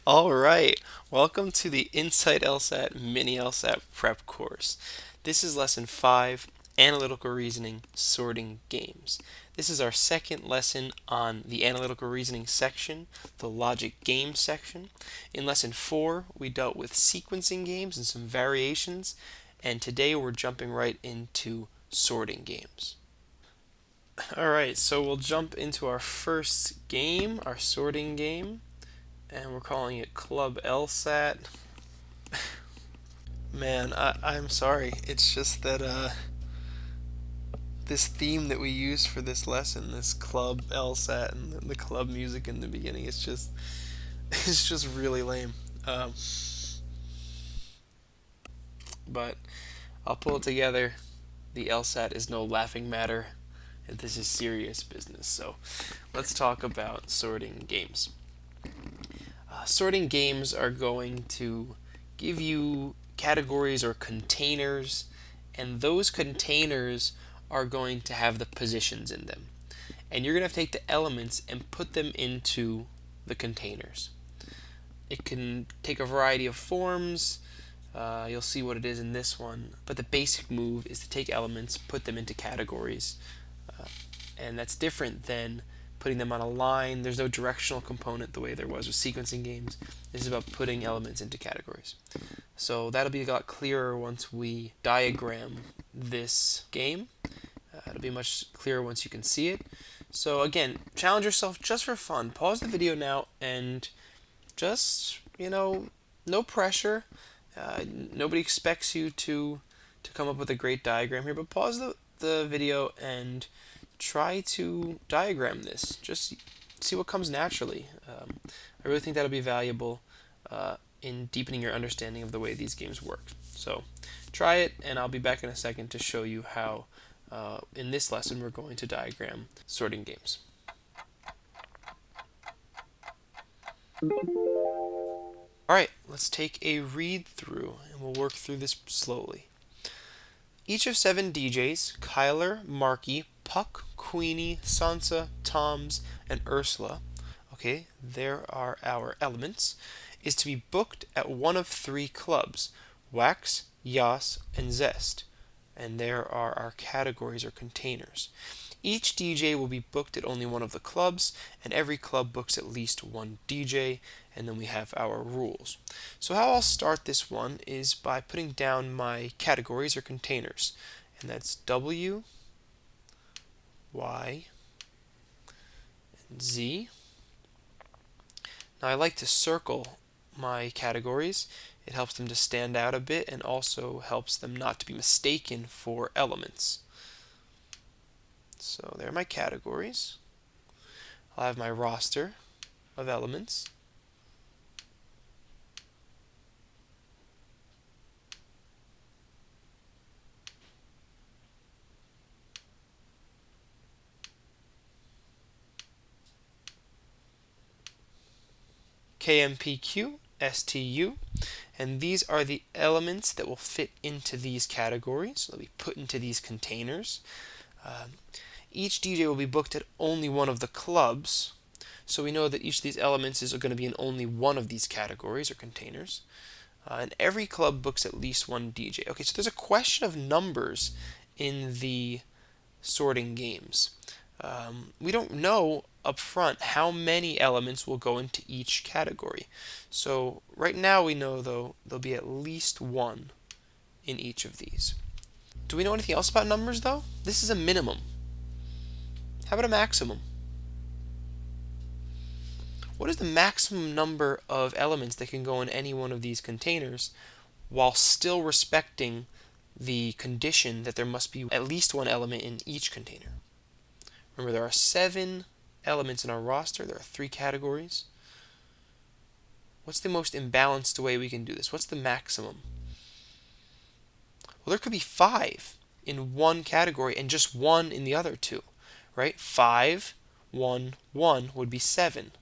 All right, welcome to the Insight LSAT mini LSAT prep course. This is lesson 5, analytical reasoning, sorting games. This is our second lesson on the analytical reasoning section, the logic game section. In lesson 4, we dealt with sequencing games and some variations, and today we're jumping right into sorting games. All right, so we'll jump into our first game, our sorting game, and we're calling it Club LSAT. Man, I'm sorry. It's just that this theme that we used for this lesson, this Club LSAT and the club music in the beginning, it's just really lame. Um, but I'll pull it together. The LSAT is no laughing matter. This is serious business. So let's talk about sorting games. Sorting games are going to give you categories or containers, and those containers are going to have the positions in them. And you're going to take the elements and put them into the containers. It can take a variety of forms. You'll see what it is in this one. But the basic move is to take elements, put them into categories. And that's different than putting them on a line. There's no directional component the way there was with sequencing games. This is about putting elements into categories. So that'll be a lot clearer once we diagram this game. It'll be much clearer once you can see it. So again, challenge yourself just for fun. Pause the video now and just, no pressure. Nobody expects you to come up with a great diagram here, but pause the video and try to diagram this. Just see what comes naturally. I really think that'll be valuable in deepening your understanding of the way these games work. So try it, and I'll be back in a second to show you how in this lesson we're going to diagram sorting games. Alright, let's take a read through and we'll work through this slowly. Each of 7 DJs, Kyler, Marky, Puck, Queenie, Sansa, Toms, and Ursula, okay, there are our elements, is to be booked at one of 3 clubs, Wax, Yas, and Zest. And there are our categories or containers. Each DJ will be booked at only one of the clubs, and every club books at least one DJ, and then we have our rules. So how I'll start this one is by putting down my categories or containers, and that's W, Y, and Z. Now I like to circle my categories. It helps them to stand out a bit and also helps them not to be mistaken for elements. So there are my categories. I'll have my roster of elements. KMPQ, STU, and these are the elements that will fit into these categories. They'll be put into these containers. Each DJ will be booked at only one of the clubs, so we know that each of these elements is going to be in only one of these categories or containers. And every club books at least one DJ. Okay, so there's a question of numbers in the sorting games. We don't know up front how many elements will go into each category. So right now we know, though, there'll be at least one in each of these. Do we know anything else about numbers, though? This is a minimum. How about a maximum? What is the maximum number of elements that can go in any one of these containers while still respecting the condition that there must be at least one element in each container? Remember, there are 7 elements in our roster. There are 3 categories. What's the most imbalanced way we can do this? What's the maximum? Well, there could be 5 in one category and just 1 in the other 2, right? 5, 1, 1 would be 7.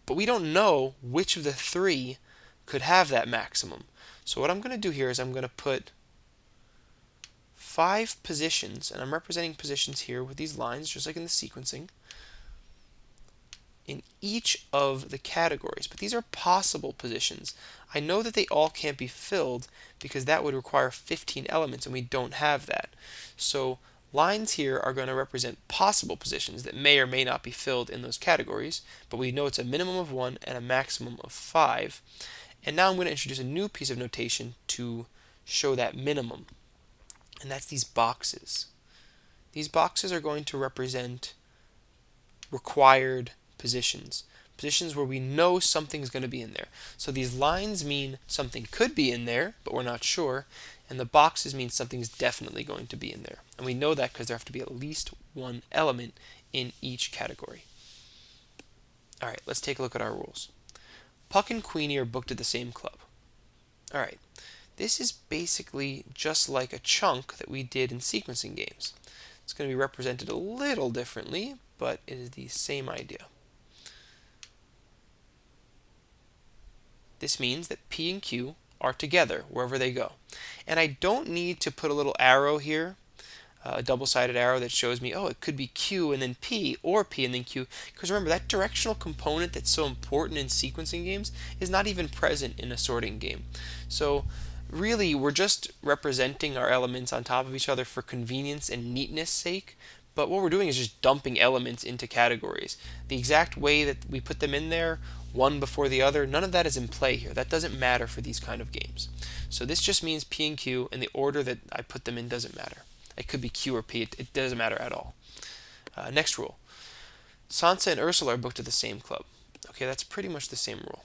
But we don't know which of the 3 could have that maximum. So what I'm going to do here is I'm going to put 5 positions, and I'm representing positions here with these lines, just like in the sequencing. in each of the categories, but these are possible positions. I know that they all can't be filled because that would require 15 elements and we don't have that. So lines here are going to represent possible positions that may or may not be filled in those categories, but we know it's a minimum of 1 and a maximum of 5. And now I'm going to introduce a new piece of notation to show that minimum, and that's these boxes. These boxes are going to represent required positions, positions where we know something's going to be in there. So these lines mean something could be in there, but we're not sure, and the boxes mean something's definitely going to be in there. And we know that because there have to be at least one element in each category. All right, let's take a look at our rules. Puck and Queenie are booked at the same club. All right, this is basically just like a chunk that we did in sequencing games. It's going to be represented a little differently, but it is the same idea. This means that P and Q are together wherever they go. And I don't need to put a little arrow here, a double-sided arrow that shows me, oh, it could be Q and then P, or P and then Q. Because remember, that directional component that's so important in sequencing games is not even present in a sorting game. So really, we're just representing our elements on top of each other for convenience and neatness sake. But what we're doing is just dumping elements into categories. The exact way that we put them in there, one before the other, none of that is in play here. That doesn't matter for these kind of games. So this just means P and Q, and the order that I put them in doesn't matter. It could be Q or P. It doesn't matter at all. Next rule. Sansa and Ursula are booked at the same club. Okay, that's pretty much the same rule.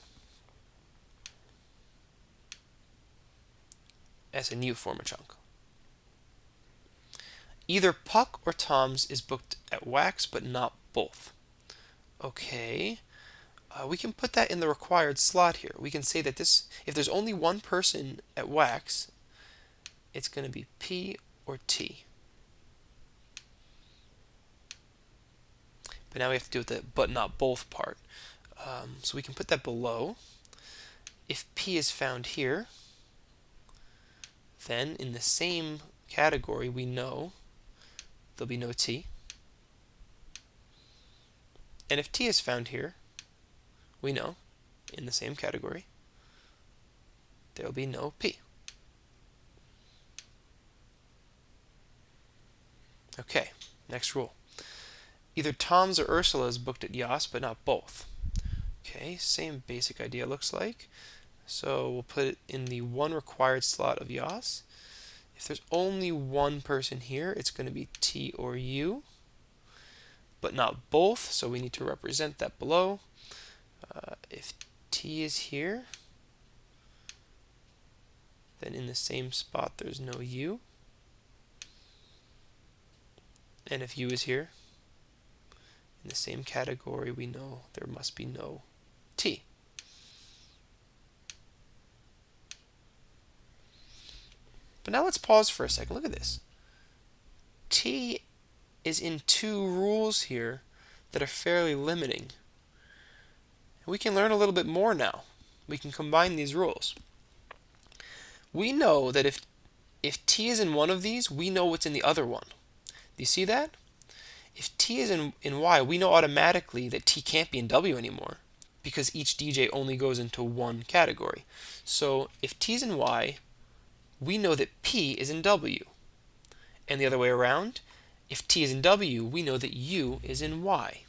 S and U form a chunk. Either Puck or Tom's is booked at Wax, but not both. Okay. We can put that in the required slot here. We can say that if there's only one person at Wax, it's going to be P or T. But now we have to deal with the but not both part. So we can put that below. If P is found here, then in the same category we know there'll be no T. And if T is found here, we know in the same category there'll be no P. Okay, next rule. Either Tom's or Ursula is booked at Yas, but not both. Okay, same basic idea looks like. So we'll put it in the one required slot of Yas. If there's only one person here, it's going to be T or U, but not both, so we need to represent that below. If T is here, then in the same spot there's no U. And if U is here, in the same category we know there must be no T. But now let's pause for a second. Look at this. T is in two rules here that are fairly limiting. We can learn a little bit more now. We can combine these rules. We know that if T is in one of these, we know what's in the other one. Do you see that? If T is in Y, we know automatically that T can't be in W anymore because each DJ only goes into one category. So if T is in Y, we know that P is in W. And the other way around, if T is in W, we know that U is in Y.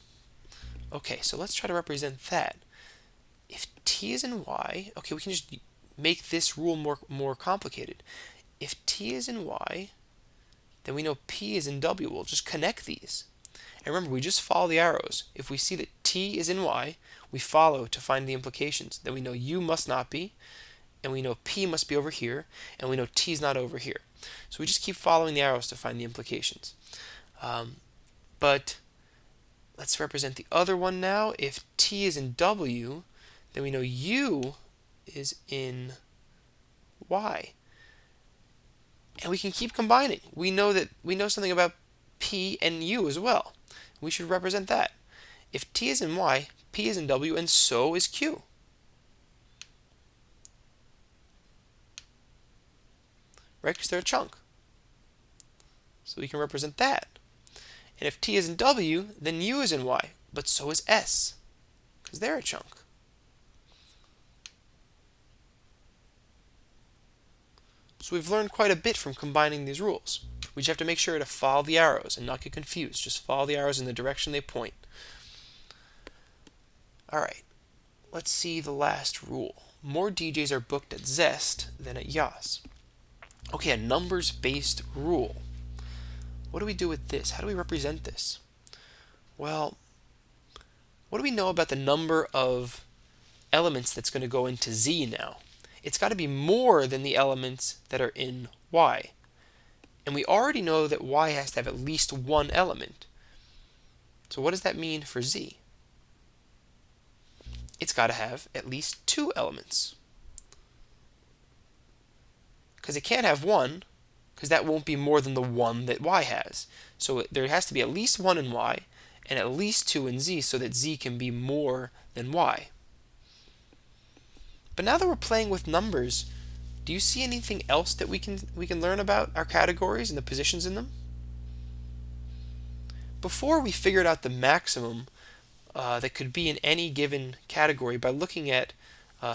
Okay, so let's try to represent that. If T is in Y, okay, we can just make this rule more complicated. If T is in Y, then we know P is in W. We'll just connect these. And remember, we just follow the arrows. If we see that T is in Y, we follow to find the implications. Then we know U must not be, and we know P must be over here, and we know T is not over here. So we just keep following the arrows to find the implications. But let's represent the other one now. If T is in W, then we know U is in Y. And we can keep combining. We know something about P and U as well. We should represent that. If T is in Y, P is in W, and so is Q. Right? Because they're a chunk. So we can represent that. And if T is in W, then U is in Y, but so is S. because they're a chunk. So we've learned quite a bit from combining these rules. We just have to make sure to follow the arrows and not get confused. Just follow the arrows in the direction they point. Alright, let's see the last rule. More DJs are booked at Zest than at Yas. Okay, a numbers-based rule. What do we do with this? How do we represent this? Well, what do we know about the number of elements that's going to go into Z now? It's got to be more than the elements that are in Y. And we already know that Y has to have at least one element. So what does that mean for Z? It's got to have at least two elements. Because it can't have one, because that won't be more than the one that Y has. So there has to be at least one in Y and at least two in Z so that Z can be more than Y. But now that we're playing with numbers, do you see anything else that we can learn about our categories and the positions in them? Before, we figured out the maximum that could be in any given category by looking at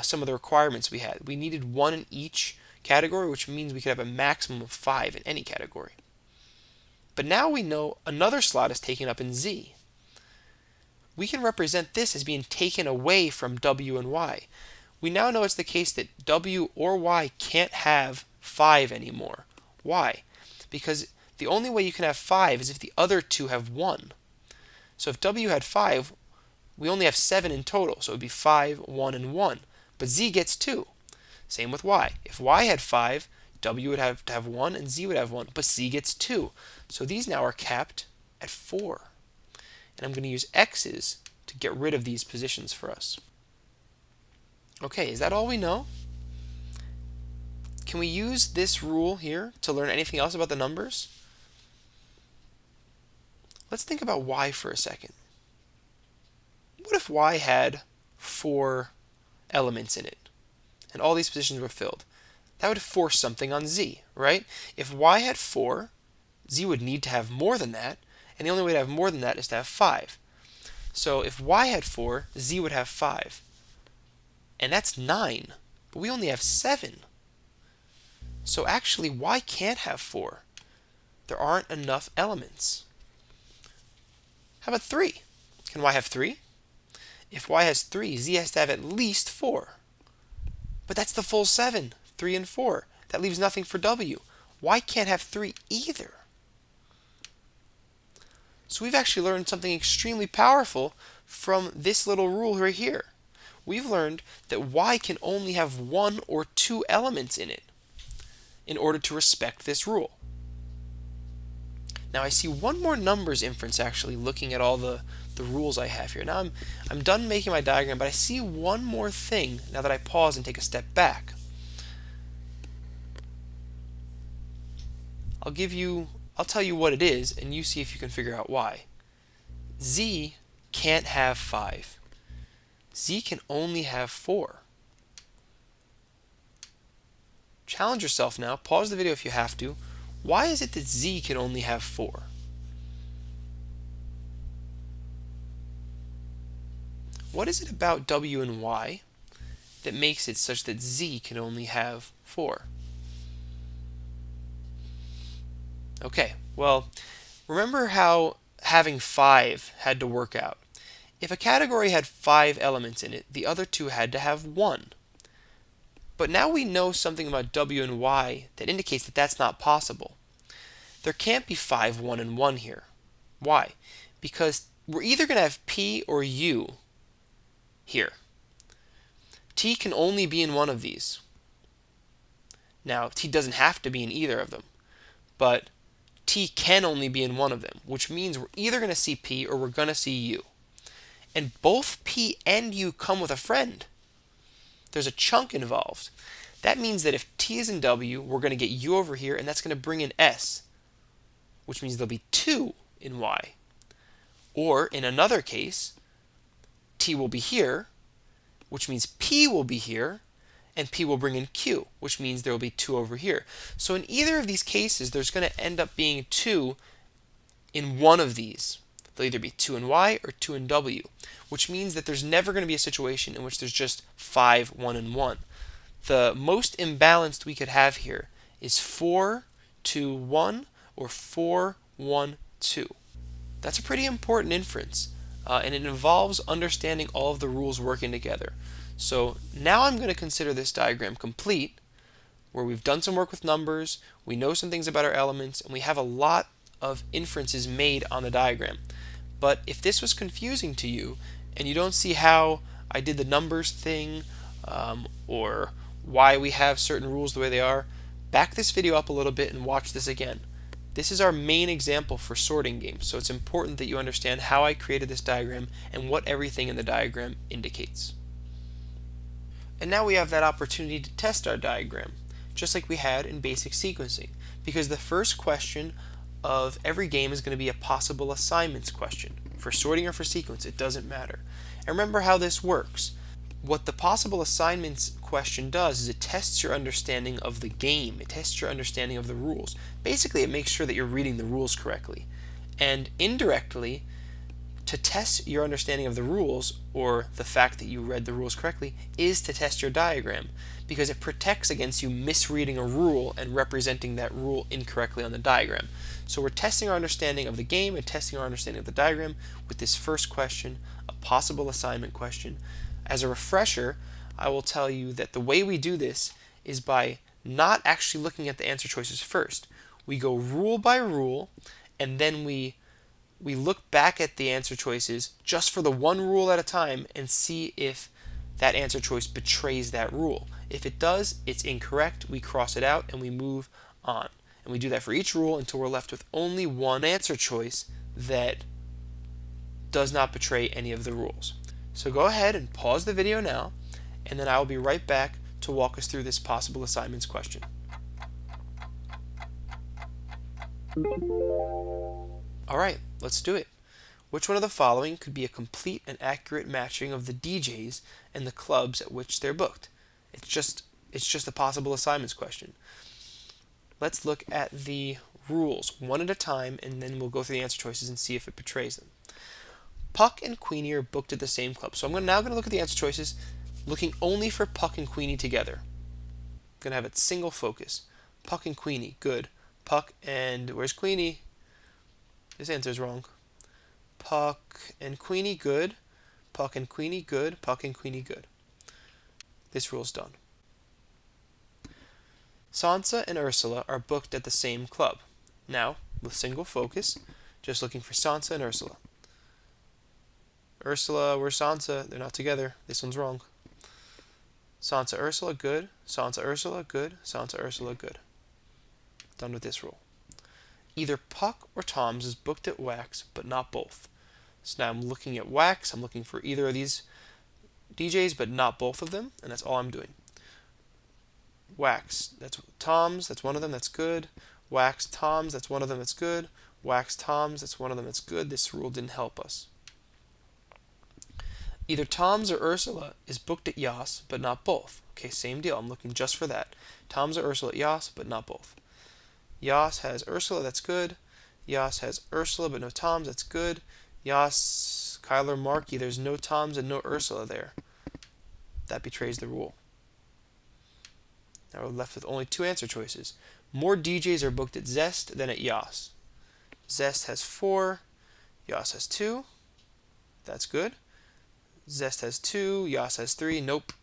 some of the requirements we had. We needed one in each category, which means we could have a maximum of 5 in any category. But now we know another slot is taken up in Z. We can represent this as being taken away from W and Y. We now know it's the case that W or Y can't have 5 anymore. Why? Because the only way you can have 5 is if the other two have 1. So if W had 5, we only have 7 in total, so it would be 5, 1, and 1. But Z gets 2. Same with Y. If Y had 5, W would have to have 1, and Z would have 1, but Z gets 2. So these now are capped at 4. And I'm going to use X's to get rid of these positions for us. Okay, is that all we know? Can we use this rule here to learn anything else about the numbers? Let's think about Y for a second. What if Y had 4 elements in it, and all these positions were filled? That would force something on Z, right? If Y had 4, Z would need to have more than that, and the only way to have more than that is to have 5. So if Y had 4, Z would have 5. And that's 9, but we only have 7. So actually, Y can't have 4. There aren't enough elements. How about 3? Can Y have 3? If Y has 3, Z has to have at least 4. But that's the full 7, 3 and 4. That leaves nothing for W. Y can't have 3 either. So we've actually learned something extremely powerful from this little rule right here. We've learned that Y can only have 1 or 2 elements in it in order to respect this rule. Now I see one more numbers inference actually looking at all the rules I have here. Now I'm done making my diagram, but I see one more thing now that I pause and take a step back. I'll tell you what it is, and you see if you can figure out why. Z can't have 5. Z can only have 4. Challenge yourself now. Pause the video if you have to. Why is it that Z can only have 4? What is it about W and Y that makes it such that Z can only have 4? Okay, well, remember how having 5 had to work out. If a category had 5 elements in it, the other two had to have 1. But now we know something about W and Y that indicates that that's not possible. There can't be 5, 1, and 1 here. Why? Because we're either going to have P or U here. T can only be in one of these. Now, T doesn't have to be in either of them, but T can only be in one of them, which means we're either going to see P or we're going to see U. And both P and U come with a friend. There's a chunk involved. That means that if T is in W, we're going to get U over here, and that's going to bring in S, which means there'll be 2 in Y. Or, in another case, T will be here, which means P will be here, and P will bring in Q, which means there will be 2 over here. So in either of these cases, there's going to end up being 2 in one of these. They'll either be 2 in y or 2 in w, which means that there's never going to be a situation in which there's just 5, 1, and 1. The most imbalanced we could have here is 4, 2, 1, or 4, 1, 2. That's a pretty important inference, and it involves understanding all of the rules working together. So now I'm going to consider this diagram complete, where we've done some work with numbers, we know some things about our elements, and we have a lot of inferences made on the diagram. But if this was confusing to you, and you don't see how I did the numbers thing, or why we have certain rules the way they are, back this video up a little bit and watch this again. This is our main example for sorting games, so it's important that you understand how I created this diagram and what everything in the diagram indicates. And now we have that opportunity to test our diagram, just like we had in basic sequencing, because the first question of every game is going to be a possible assignments question. For sorting or for sequence, it doesn't matter. And remember how this works. What the possible assignments question does is it tests your understanding of the game. It tests your understanding of the rules. Basically, it makes sure that you're reading the rules correctly. And indirectly, to test your understanding of the rules, or the fact that you read the rules correctly, is to test your diagram, because it protects against you misreading a rule and representing that rule incorrectly on the diagram. So we're testing our understanding of the game and testing our understanding of the diagram with this first question, a possible assignment question. As a refresher, I will tell you that the way we do this is by not actually looking at the answer choices first. We go rule by rule, and then we look back at the answer choices just for the one rule at a time and see if that answer choice betrays that rule. If it does, it's incorrect, we cross it out and we move on. And we do that for each rule until we're left with only one answer choice that does not betray any of the rules. So go ahead and pause the video now, and then I will be right back to walk us through this possible assignments question. Alright, let's do it. Which one of the following could be a complete and accurate matching of the DJs and the clubs at which they're booked? It's just a possible assignments question. Let's look at the rules one at a time, and then we'll go through the answer choices and see if it betrays them. Puck and Queenie are booked at the same club. So I'm now going to look at the answer choices, looking only for Puck and Queenie together. I'm going to have it single focus. Puck and Queenie, good. Puck and, where's Queenie? This answer is wrong. Puck and Queenie, good. Puck and Queenie, good. Puck and Queenie, good. This rule's done. Sansa and Ursula are booked at the same club. Now, with single focus, just looking for Sansa and Ursula. Ursula, where's Sansa? They're not together. This one's wrong. Sansa, Ursula, good. Sansa, Ursula, good. Sansa, Ursula, good. Done with this rule. Either Puck or Tom's is booked at Wax, but not both. So now I'm looking at Wax. I'm looking for either of these DJs, but not both of them, and that's all I'm doing. Wax, that's Tom's, that's one of them, that's good. Wax, Tom's, that's one of them, that's good. Wax, Tom's, that's one of them, that's good. This rule didn't help us. Either Tom's or Ursula is booked at Yas, but not both. Okay, same deal. I'm looking just for that. Tom's or Ursula at Yas, but not both. Yas has Ursula, that's good. Yas has Ursula, but no Tom's, that's good. Yas, Kyler, Markey, there's no Tom's and no Ursula there. That betrays the rule. Now we're left with only two answer choices. More DJs are booked at Zest than at Yas. Zest has 4, Yas has 2. That's good. Zest has 2, Yas has 3. Nope.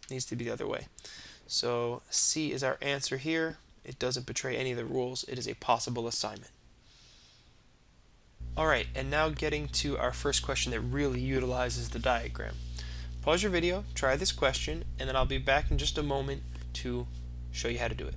Needs to be the other way. So C is our answer here. It doesn't betray any of the rules. It is a possible assignment. Alright, and now getting to our first question that really utilizes the diagram. Pause your video, try this question, and then I'll be back in just a moment to show you how to do it.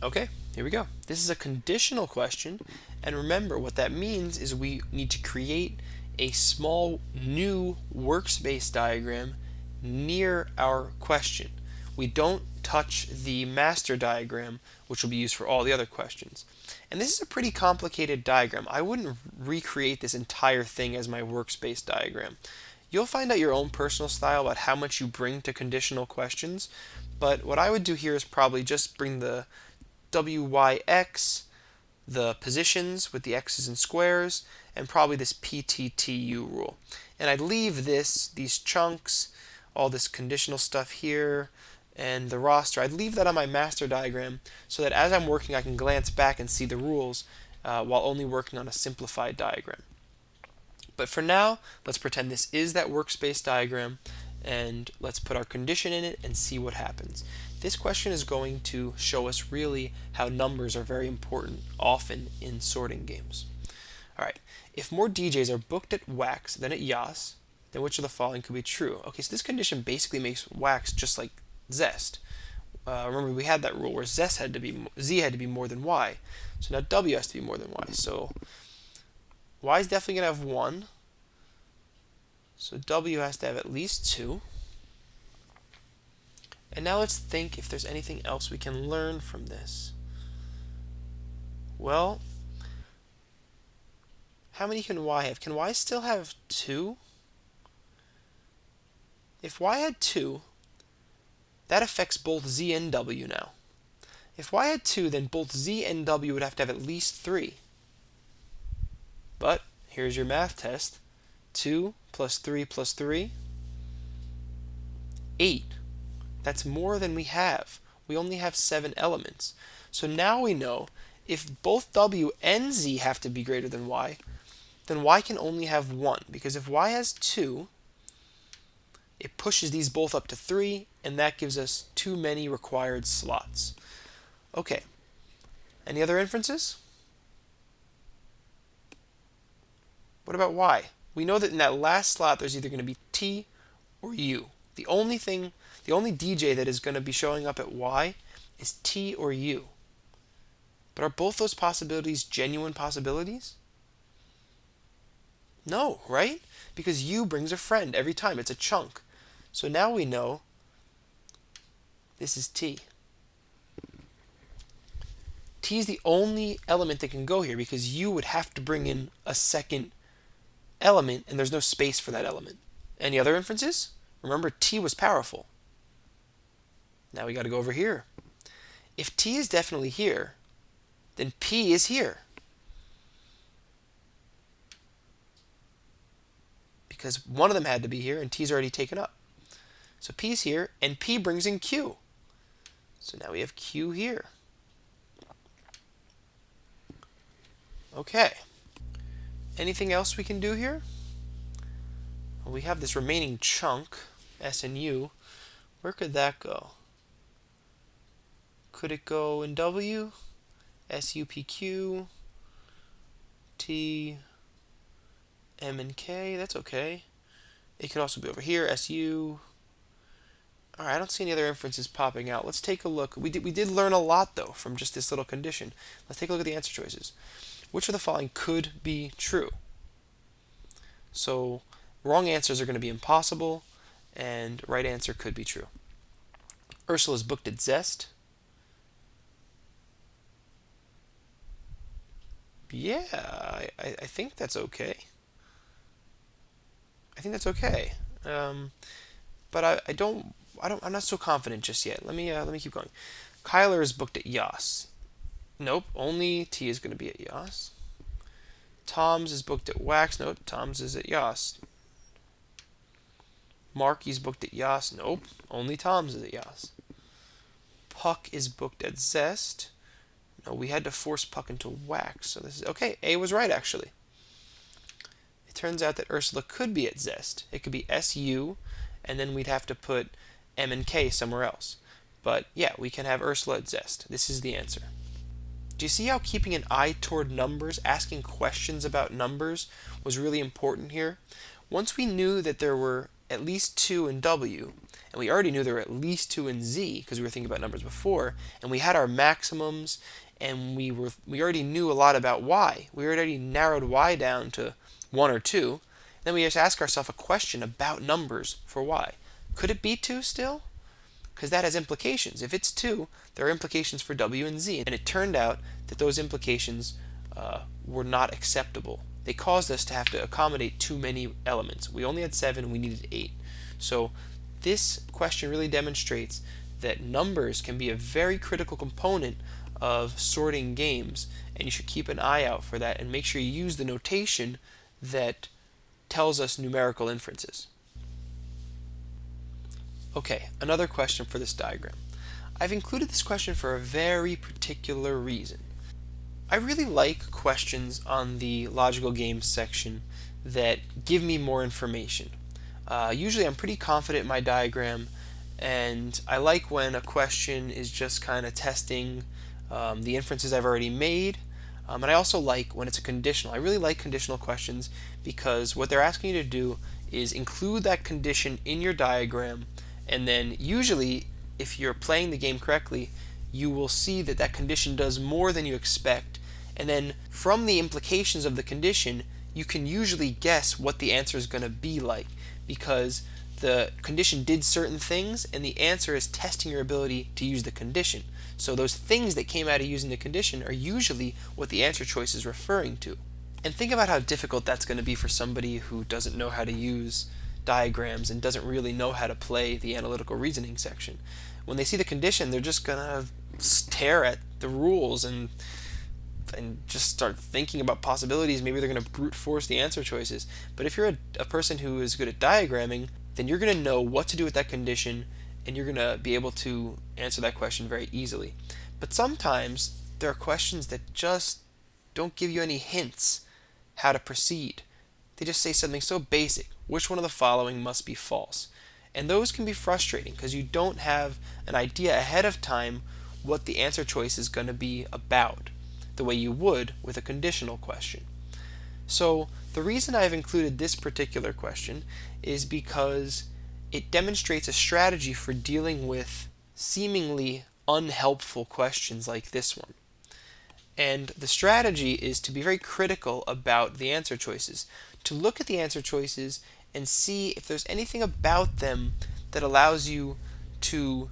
Okay, here we go. This is a conditional question, and remember what that means is we need to create a small new workspace diagram near our question. We don't touch the master diagram, which will be used for all the other questions. And this is a pretty complicated diagram. I wouldn't recreate this entire thing as my workspace diagram. You'll find out your own personal style about how much you bring to conditional questions, but what I would do here is probably just bring the W, Y, X, the positions with the X's and squares, and probably this PTTU rule. And I'd leave these chunks, all this conditional stuff here, and the roster, I'd leave that on my master diagram so that as I'm working I can glance back and see the rules while only working on a simplified diagram. But for now, let's pretend this is that workspace diagram, and let's put our condition in it and see what happens. This question is going to show us really how numbers are very important often in sorting games. Alright, if more DJs are booked at Wax than at Yas, then which of the following could be true? Okay, so this condition basically makes Wax just like Zest. Remember we had that rule where Z had to be more than Y. So now W has to be more than Y. So Y is definitely going to have 1. So W has to have at least 2. And now let's think if there's anything else we can learn from this. Well, how many can Y have? Can Y still have 2? If Y had 2, that affects both Z and W now. If Y had 2, then both Z and W would have to have at least 3. But here's your math test. 2 plus 3 plus 3, 8. That's more than we have. We only have 7 elements. So now we know if both W and Z have to be greater than Y, then Y can only have 1. Because if Y has 2, it pushes these both up to 3, and that gives us too many required slots. Okay, any other inferences? What about Y? We know that in that last slot there's either going to be T or U. The only DJ that is going to be showing up at Y is T or U. But are both those possibilities genuine possibilities? No, right? Because U brings a friend every time. It's a chunk. So now we know this is T. T is the only element that can go here because U would have to bring in a second element and there's no space for that element. Any other inferences? Remember, T was powerful. Now we got to go over here. If T is definitely here, then P is here. Because one of them had to be here and T's already taken up. So P's here and P brings in Q. So now we have Q here. Okay. Anything else we can do here? Well, we have this remaining chunk, S and U. Where could that go? Could it go in W? S, U, P, Q, T, M, and K. That's okay. It could also be over here, S, U. Alright, I don't see any other inferences popping out. Let's take a look. We did learn a lot, though, from just this little condition. Let's take a look at the answer choices. Which of the following could be true? So, wrong answers are going to be impossible, and right answer could be true. Ursula's booked at Zest. Yeah, I think that's okay. I think that's okay. But I'm not so confident just yet. Let me keep going. Kyler is booked at Yas. Nope, only T is going to be at Yas. Tom's is booked at Wax. Nope, Tom's is at Yas. Marky's booked at Yas. Nope, only Tom's is at Yas. Puck is booked at Zest. No, we had to force Puck into Wax. So this is okay. A was right actually. It turns out that Ursula could be at Zest. It could be SU, and then we'd have to put M and K somewhere else. But yeah, we can have Ursula at Zest. This is the answer. Do you see how keeping an eye toward numbers, asking questions about numbers, was really important here? Once we knew that there were at least 2 in W, and we already knew there were at least 2 in Z, because we were thinking about numbers before, and we had our maximums, and we already knew a lot about Y. We already narrowed Y down to 1 or 2. Then we just ask ourselves a question about numbers for Y. Could it be 2 still? Because that has implications. If it's 2, there are implications for W and Z. And it turned out that those implications were not acceptable. They caused us to have to accommodate too many elements. We only had 7, we needed 8. So this question really demonstrates that numbers can be a very critical component of sorting games, and you should keep an eye out for that and make sure you use the notation that tells us numerical inferences. Okay, another question for this diagram. I've included this question for a very particular reason. I really like questions on the logical games section that give me more information. Usually I'm pretty confident in my diagram, and I like when a question is just kind of testing the inferences I've already made. And I also like when it's a conditional. I really like conditional questions because what they're asking you to do is include that condition in your diagram, and then usually if you're playing the game correctly, you will see that that condition does more than you expect, and then from the implications of the condition you can usually guess what the answer is going to be like, because the condition did certain things and the answer is testing your ability to use the condition. So those things that came out of using the condition are usually what the answer choice is referring to. And think about how difficult that's going to be for somebody who doesn't know how to use diagrams and doesn't really know how to play the analytical reasoning section. When they see the condition, they're just going to stare at the rules and just start thinking about possibilities. Maybe they're going to brute force the answer choices. But if you're a person who is good at diagramming, then you're going to know what to do with that condition, and you're going to be able to answer that question very easily. But sometimes there are questions that just don't give you any hints how to proceed. They just say something so basic: which one of the following must be false? And those can be frustrating because you don't have an idea ahead of time what the answer choice is going to be about, the way you would with a conditional question. So the reason I've included this particular question is because it demonstrates a strategy for dealing with seemingly unhelpful questions like this one. And the strategy is to be very critical about the answer choices, to look at the answer choices and see if there's anything about them that allows you to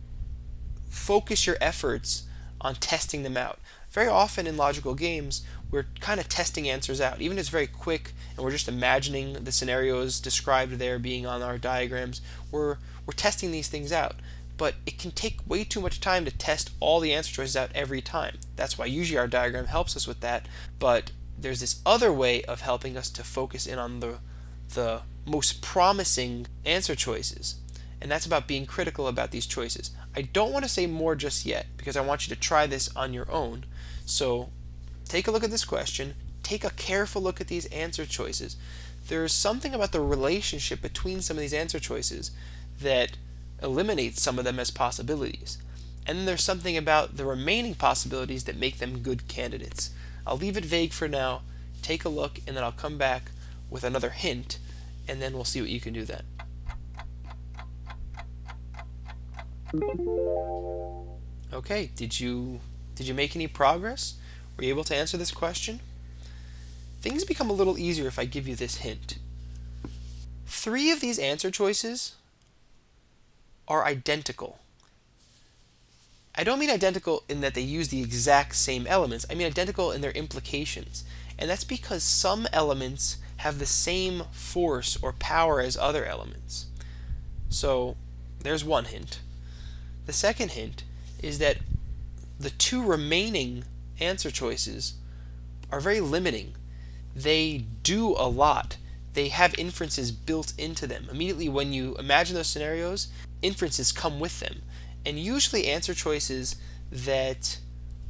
focus your efforts on testing them out. Very often in logical games, we're kind of testing answers out. Even if it's very quick and we're just imagining the scenarios described there being on our diagrams, we're testing these things out. But it can take way too much time to test all the answer choices out every time. That's why usually our diagram helps us with that. But there's this other way of helping us to focus in on the most promising answer choices. And that's about being critical about these choices. I don't want to say more just yet because I want you to try this on your own. So take a look at this question, take a careful look at these answer choices. There's something about the relationship between some of these answer choices that eliminates some of them as possibilities. And then there's something about the remaining possibilities that make them good candidates. I'll leave it vague for now, take a look, and then I'll come back with another hint, and then we'll see what you can do then. Okay, did you make any progress? Were you able to answer this question? Things become a little easier if I give you this hint. 3 of these answer choices are identical. I don't mean identical in that they use the exact same elements. I mean identical in their implications. And that's because some elements have the same force or power as other elements. So there's one hint. The second hint is that the 2 remaining answer choices are very limiting. They do a lot. They have inferences built into them. Immediately when you imagine those scenarios, inferences come with them. And usually answer choices that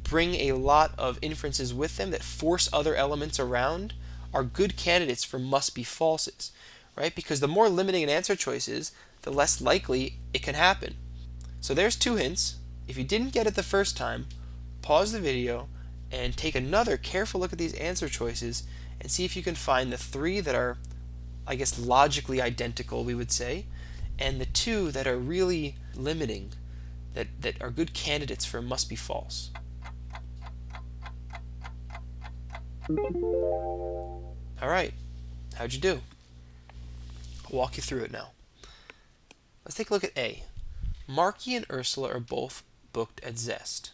bring a lot of inferences with them, that force other elements around, are good candidates for must be falses, right? Because the more limiting an answer choice is, the less likely it can happen. So there's 2 hints. If you didn't get it the first time, pause the video and take another careful look at these answer choices and see if you can find the 3 that are, I guess, logically identical, we would say, and the 2 that are really limiting, that are good candidates for must be false. Alright, how'd you do? I'll walk you through it now. Let's take a look at A. Marky and Ursula are both booked at Zest.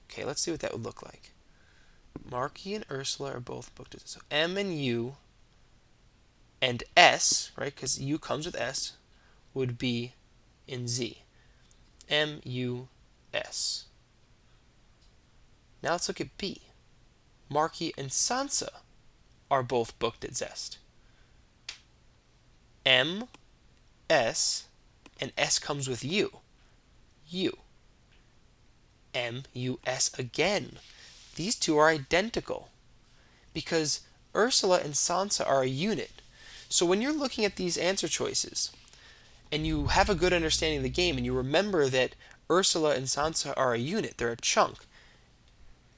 Okay, let's see what that would look like. Marky and Ursula are both booked at Zest. So M and U and S, right, because U comes with S, would be in Z. M, U, S. Now let's look at B. Marky and Sansa are both booked at Zest. M, S, and S comes with U. U. M, U, S again. These two are identical because Ursula and Sansa are a unit. So when you're looking at these answer choices and you have a good understanding of the game and you remember that Ursula and Sansa are a unit, they're a chunk,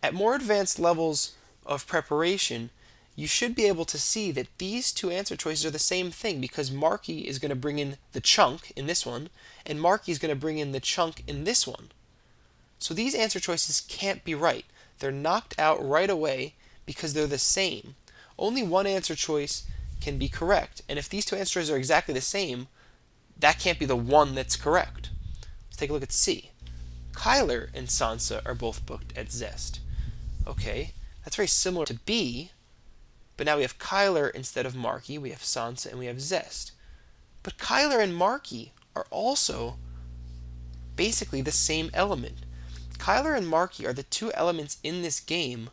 at more advanced levels of preparation, you should be able to see that these two answer choices are the same thing because Marky is going to bring in the chunk in this one, and Marky is going to bring in the chunk in this one. So these answer choices can't be right. They're knocked out right away because they're the same. Only one answer choice can be correct, and if these two answer choices are exactly the same, that can't be the one that's correct. Let's take a look at C. Kyler and Sansa are both booked at Zest. Okay, that's very similar to B, but now we have Kyler instead of Marky, we have Sansa, and we have Zest. But Kyler and Marky are also basically the same element. Kyler and Marky are the two elements in this game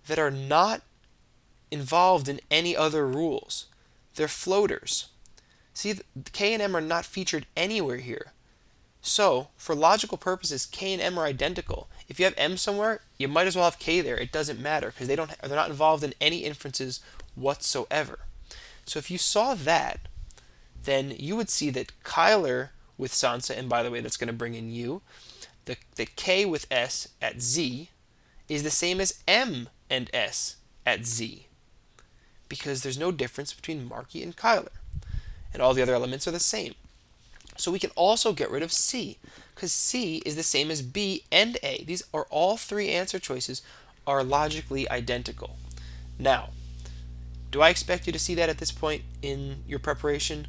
that are not involved in any other rules. They're floaters. See, K and M are not featured anywhere here. So, for logical purposes, K and M are identical. If you have M somewhere, you might as well have K there. It doesn't matter because they're not involved in any inferences whatsoever. So if you saw that, then you would see that Kyler with Sansa, and by the way, that's going to bring in U, the K with S at Z is the same as M and S at Z because there's no difference between Marky and Kyler, and all the other elements are the same. So we can also get rid of C because C is the same as B and A. These are all three answer choices are logically identical. Now, do I expect you to see that at this point in your preparation?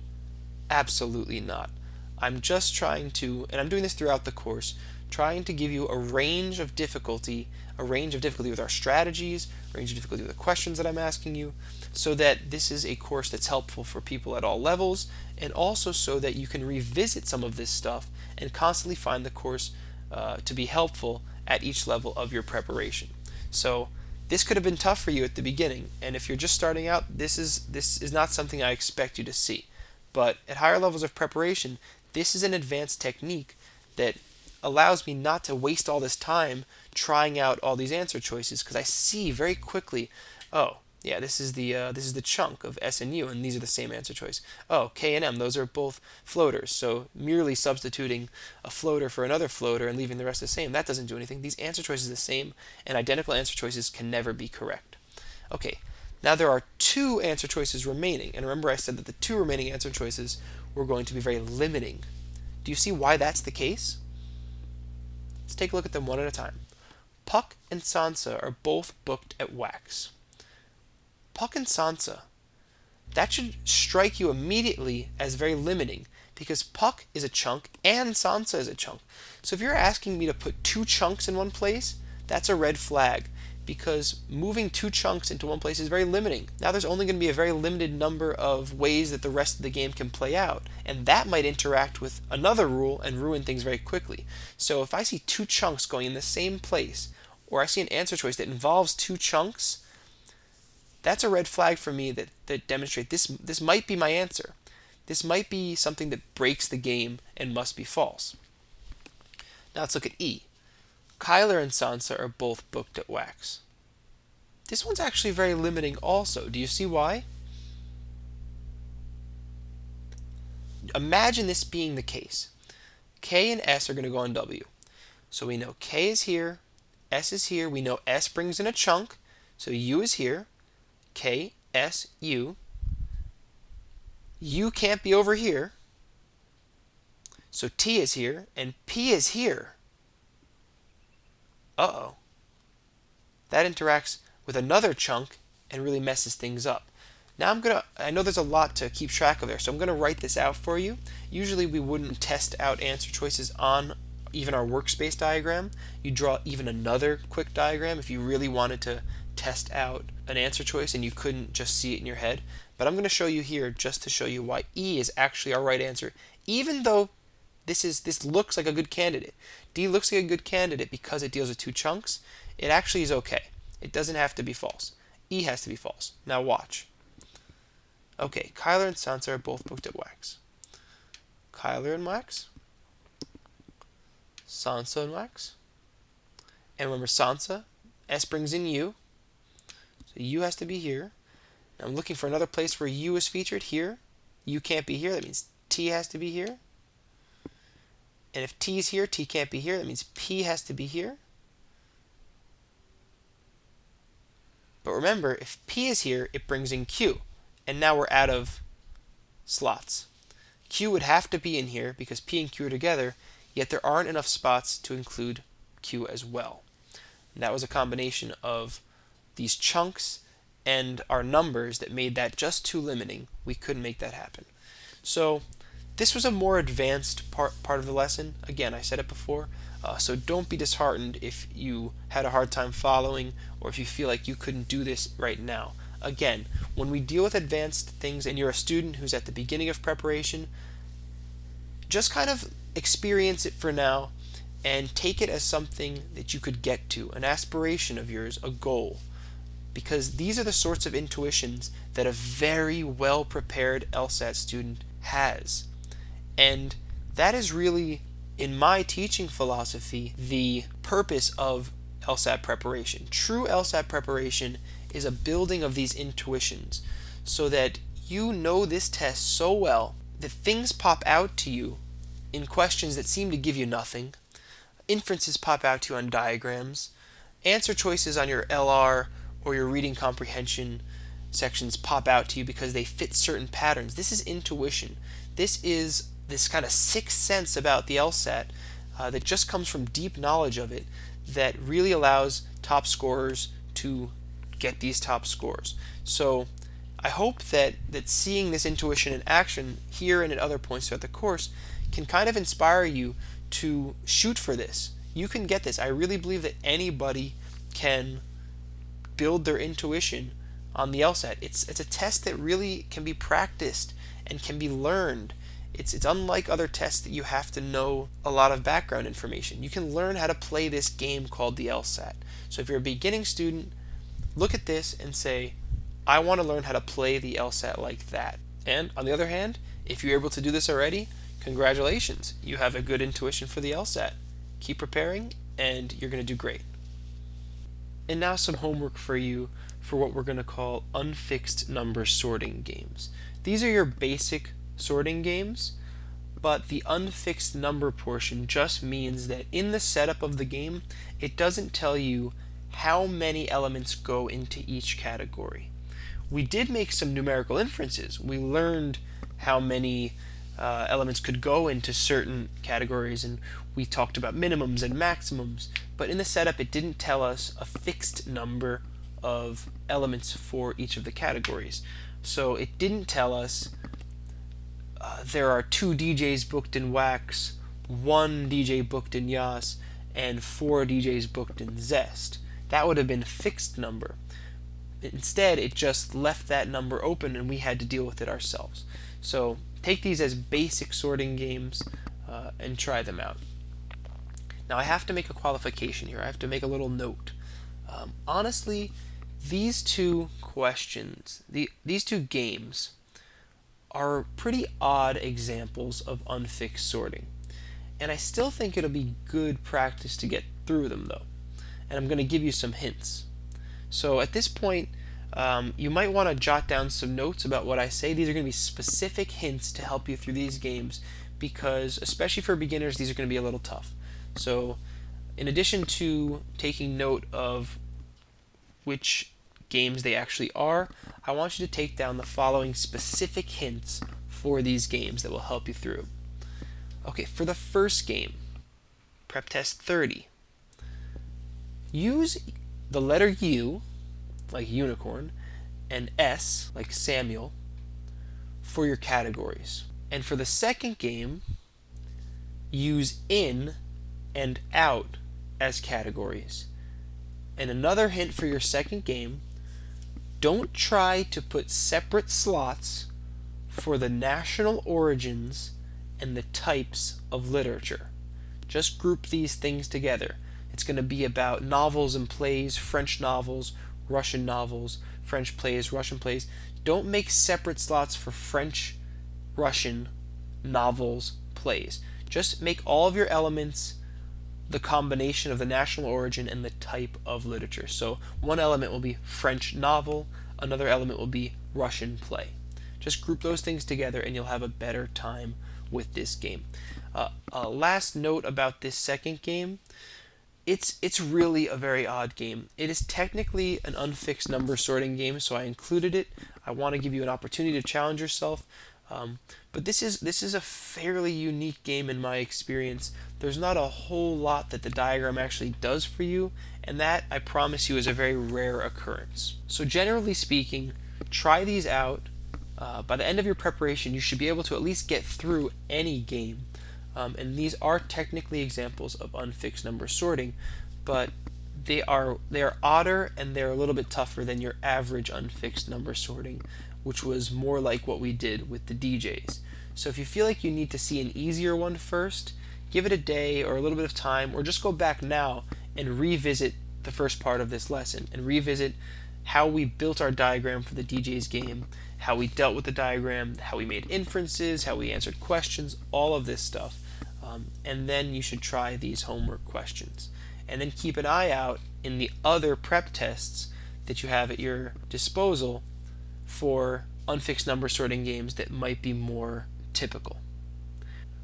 Absolutely not. I'm just trying to, and I'm doing this throughout the course, trying to give you a range of difficulty with our strategies, a range of difficulty with the questions that I'm asking you, so that this is a course that's helpful for people at all levels, and also so that you can revisit some of this stuff and constantly find the course to be helpful at each level of your preparation. So this could have been tough for you at the beginning, and if you're just starting out, this is not something I expect you to see. But at higher levels of preparation, this is an advanced technique that allows me not to waste all this time trying out all these answer choices because I see very quickly, oh, yeah, this is the chunk of S and U, and these are the same answer choice. Oh, K and M, those are both floaters. So merely substituting a floater for another floater and leaving the rest the same, that doesn't do anything. These answer choices are the same, and identical answer choices can never be correct. Okay, now there are two answer choices remaining, and remember I said that the two remaining answer choices were going to be very limiting. Do you see why that's the case? Let's take a look at them one at a time. Puck and Sansa are both booked at Wax. Puck and Sansa, that should strike you immediately as very limiting because Puck is a chunk and Sansa is a chunk. So if you're asking me to put two chunks in one place, that's a red flag because moving two chunks into one place is very limiting. Now there's only going to be a very limited number of ways that the rest of the game can play out, and that might interact with another rule and ruin things very quickly. So if I see two chunks going in the same place, or I see an answer choice that involves two chunks, that's a red flag for me that demonstrates this might be my answer. This might be something that breaks the game and must be false. Now let's look at E. Kyler and Sansa are both booked at Wax. This one's actually very limiting also. Do you see why? Imagine this being the case. K and S are going to go on W. So we know K is here, S is here. We know S brings in a chunk, so U is here. K, S, U. U can't be over here. So T is here, and P is here. Uh-oh. That interacts with another chunk and really messes things up. Now I know there's a lot to keep track of there, so I'm going to write this out for you. Usually we wouldn't test out answer choices on even our workspace diagram. You draw even another quick diagram if you really wanted to test out an answer choice and you couldn't just see it in your head. But I'm going to show you here just to show you why E is actually our right answer, even though This looks like a good candidate. D looks like a good candidate because it deals with 2 chunks. It actually is okay. It doesn't have to be false. E has to be false. Now watch. Okay, Kyler and Sansa are both booked at Wax. Kyler and Wax. Sansa and Wax. And remember Sansa, S brings in U. So U has to be here. Now I'm looking for another place where U is featured here. U can't be here. That means T has to be here. And if T is here, T can't be here. That means P has to be here. But remember, if P is here, it brings in Q. And now we're out of slots. Q would have to be in here because P and Q are together, yet there aren't enough spots to include Q as well. And that was a combination of these chunks and our numbers that made that just too limiting. We couldn't make that happen. So this was a more advanced part of the lesson. Again, I said it before, so don't be disheartened if you had a hard time following or if you feel like you couldn't do this right now. Again, when we deal with advanced things and you're a student who's at the beginning of preparation, just kind of experience it for now and take it as something that you could get to, an aspiration of yours, a goal. Because these are the sorts of intuitions that a very well prepared LSAT student has. And that is really, in my teaching philosophy, the purpose of LSAT preparation. True LSAT preparation is a building of these intuitions so that you know this test so well that things pop out to you in questions that seem to give you nothing. Inferences pop out to you on diagrams. Answer choices on your LR or your reading comprehension sections pop out to you because they fit certain patterns. This is intuition. This is this kind of sixth sense about the LSAT that just comes from deep knowledge of it that really allows top scorers to get these top scores. So I hope that seeing this intuition in action here and at other points throughout the course can kind of inspire you to shoot for this. You can get this. I really believe that anybody can build their intuition on the LSAT. It's a test that really can be practiced and can be learned. It's unlike other tests that you have to know a lot of background information. You can learn how to play this game called the LSAT. So if you're a beginning student, look at this and say, I want to learn how to play the LSAT like that. And on the other hand, if you're able to do this already, congratulations. You have a good intuition for the LSAT. Keep preparing and you're going to do great. And now some homework for you for what we're going to call unfixed number sorting games. These are your basic sorting games, but the unfixed number portion just means that in the setup of the game, it doesn't tell you how many elements go into each category. We did make some numerical inferences. We learned how many elements could go into certain categories, and we talked about minimums and maximums, but in the setup it didn't tell us a fixed number of elements for each of the categories. So it didn't tell us there are 2 DJs booked in Wax, 1 DJ booked in Yas, and 4 DJs booked in Zest. That would have been a fixed number. Instead, it just left that number open and we had to deal with it ourselves. So take these as basic sorting games and try them out. Now I have to make a qualification here. I have to make a little note. Honestly, these two questions, these two games, are pretty odd examples of unfixed sorting. And I still think it'll be good practice to get through them though. And I'm going to give you some hints. So at this point, you might want to jot down some notes about what I say. These are going to be specific hints to help you through these games because, especially for beginners, these are going to be a little tough. So in addition to taking note of which games they actually are, I want you to take down the following specific hints for these games that will help you through. Okay, for the first game, Prep Test 30, use the letter U, like unicorn, and S, like Samuel, for your categories. And for the second game, use in and out as categories. And another hint for your second game, don't try to put separate slots for the national origins and the types of literature. Just group these things together. It's going to be about novels and plays, French novels, Russian novels, French plays, Russian plays. Don't make separate slots for French, Russian, novels, plays. Just make all of your elements the combination of the national origin and the type of literature. So one element will be French novel, another element will be Russian play. Just group those things together and you'll have a better time with this game. Last note about this second game, it's really a very odd game. It is technically an unfixed number sorting game, so I included it. I want to give you an opportunity to challenge yourself. But this is a fairly unique game in my experience. There's not a whole lot that the diagram actually does for you, and that, I promise you, is a very rare occurrence. So generally speaking, try these out. By the end of your preparation, you should be able to at least get through any game. And these are technically examples of unfixed number sorting, but they are odder and they're a little bit tougher than your average unfixed number sorting, which was more like what we did with the DJs. So if you feel like you need to see an easier one first, give it a day or a little bit of time, or just go back now and revisit the first part of this lesson and revisit how we built our diagram for the DJ's game, how we dealt with the diagram, how we made inferences, how we answered questions, all of this stuff. And then you should try these homework questions. And then keep an eye out in the other prep tests that you have at your disposal for unfixed number sorting games that might be more typical.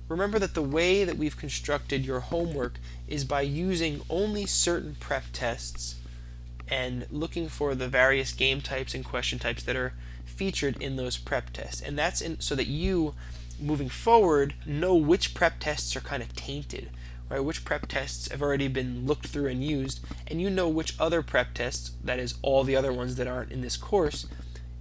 Remember that the way that we've constructed your homework is by using only certain prep tests and looking for the various game types and question types that are featured in those prep tests. And that's so that you, moving forward, know which prep tests are kind of tainted, right? Which prep tests have already been looked through and used, and you know which other prep tests, that is all the other ones that aren't in this course,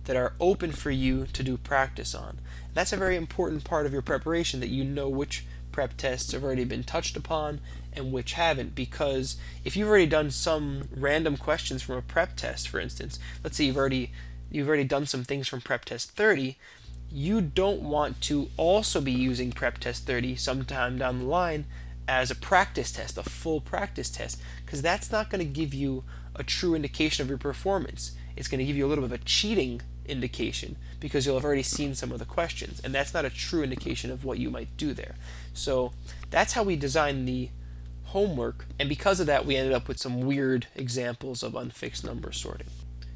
that are open for you to do practice on. That's a very important part of your preparation, that you know which prep tests have already been touched upon and which haven't, because if you've already done some random questions from a prep test, for instance, let's say you've already done some things from prep test 30, you don't want to also be using prep test 30 sometime down the line as a practice test, a full practice test, because that's not going to give you a true indication of your performance. It's going to give you a little bit of a cheating indication because you'll have already seen some of the questions, and that's not a true indication of what you might do there. So that's how we designed the homework, and because of that we ended up with some weird examples of unfixed number sorting.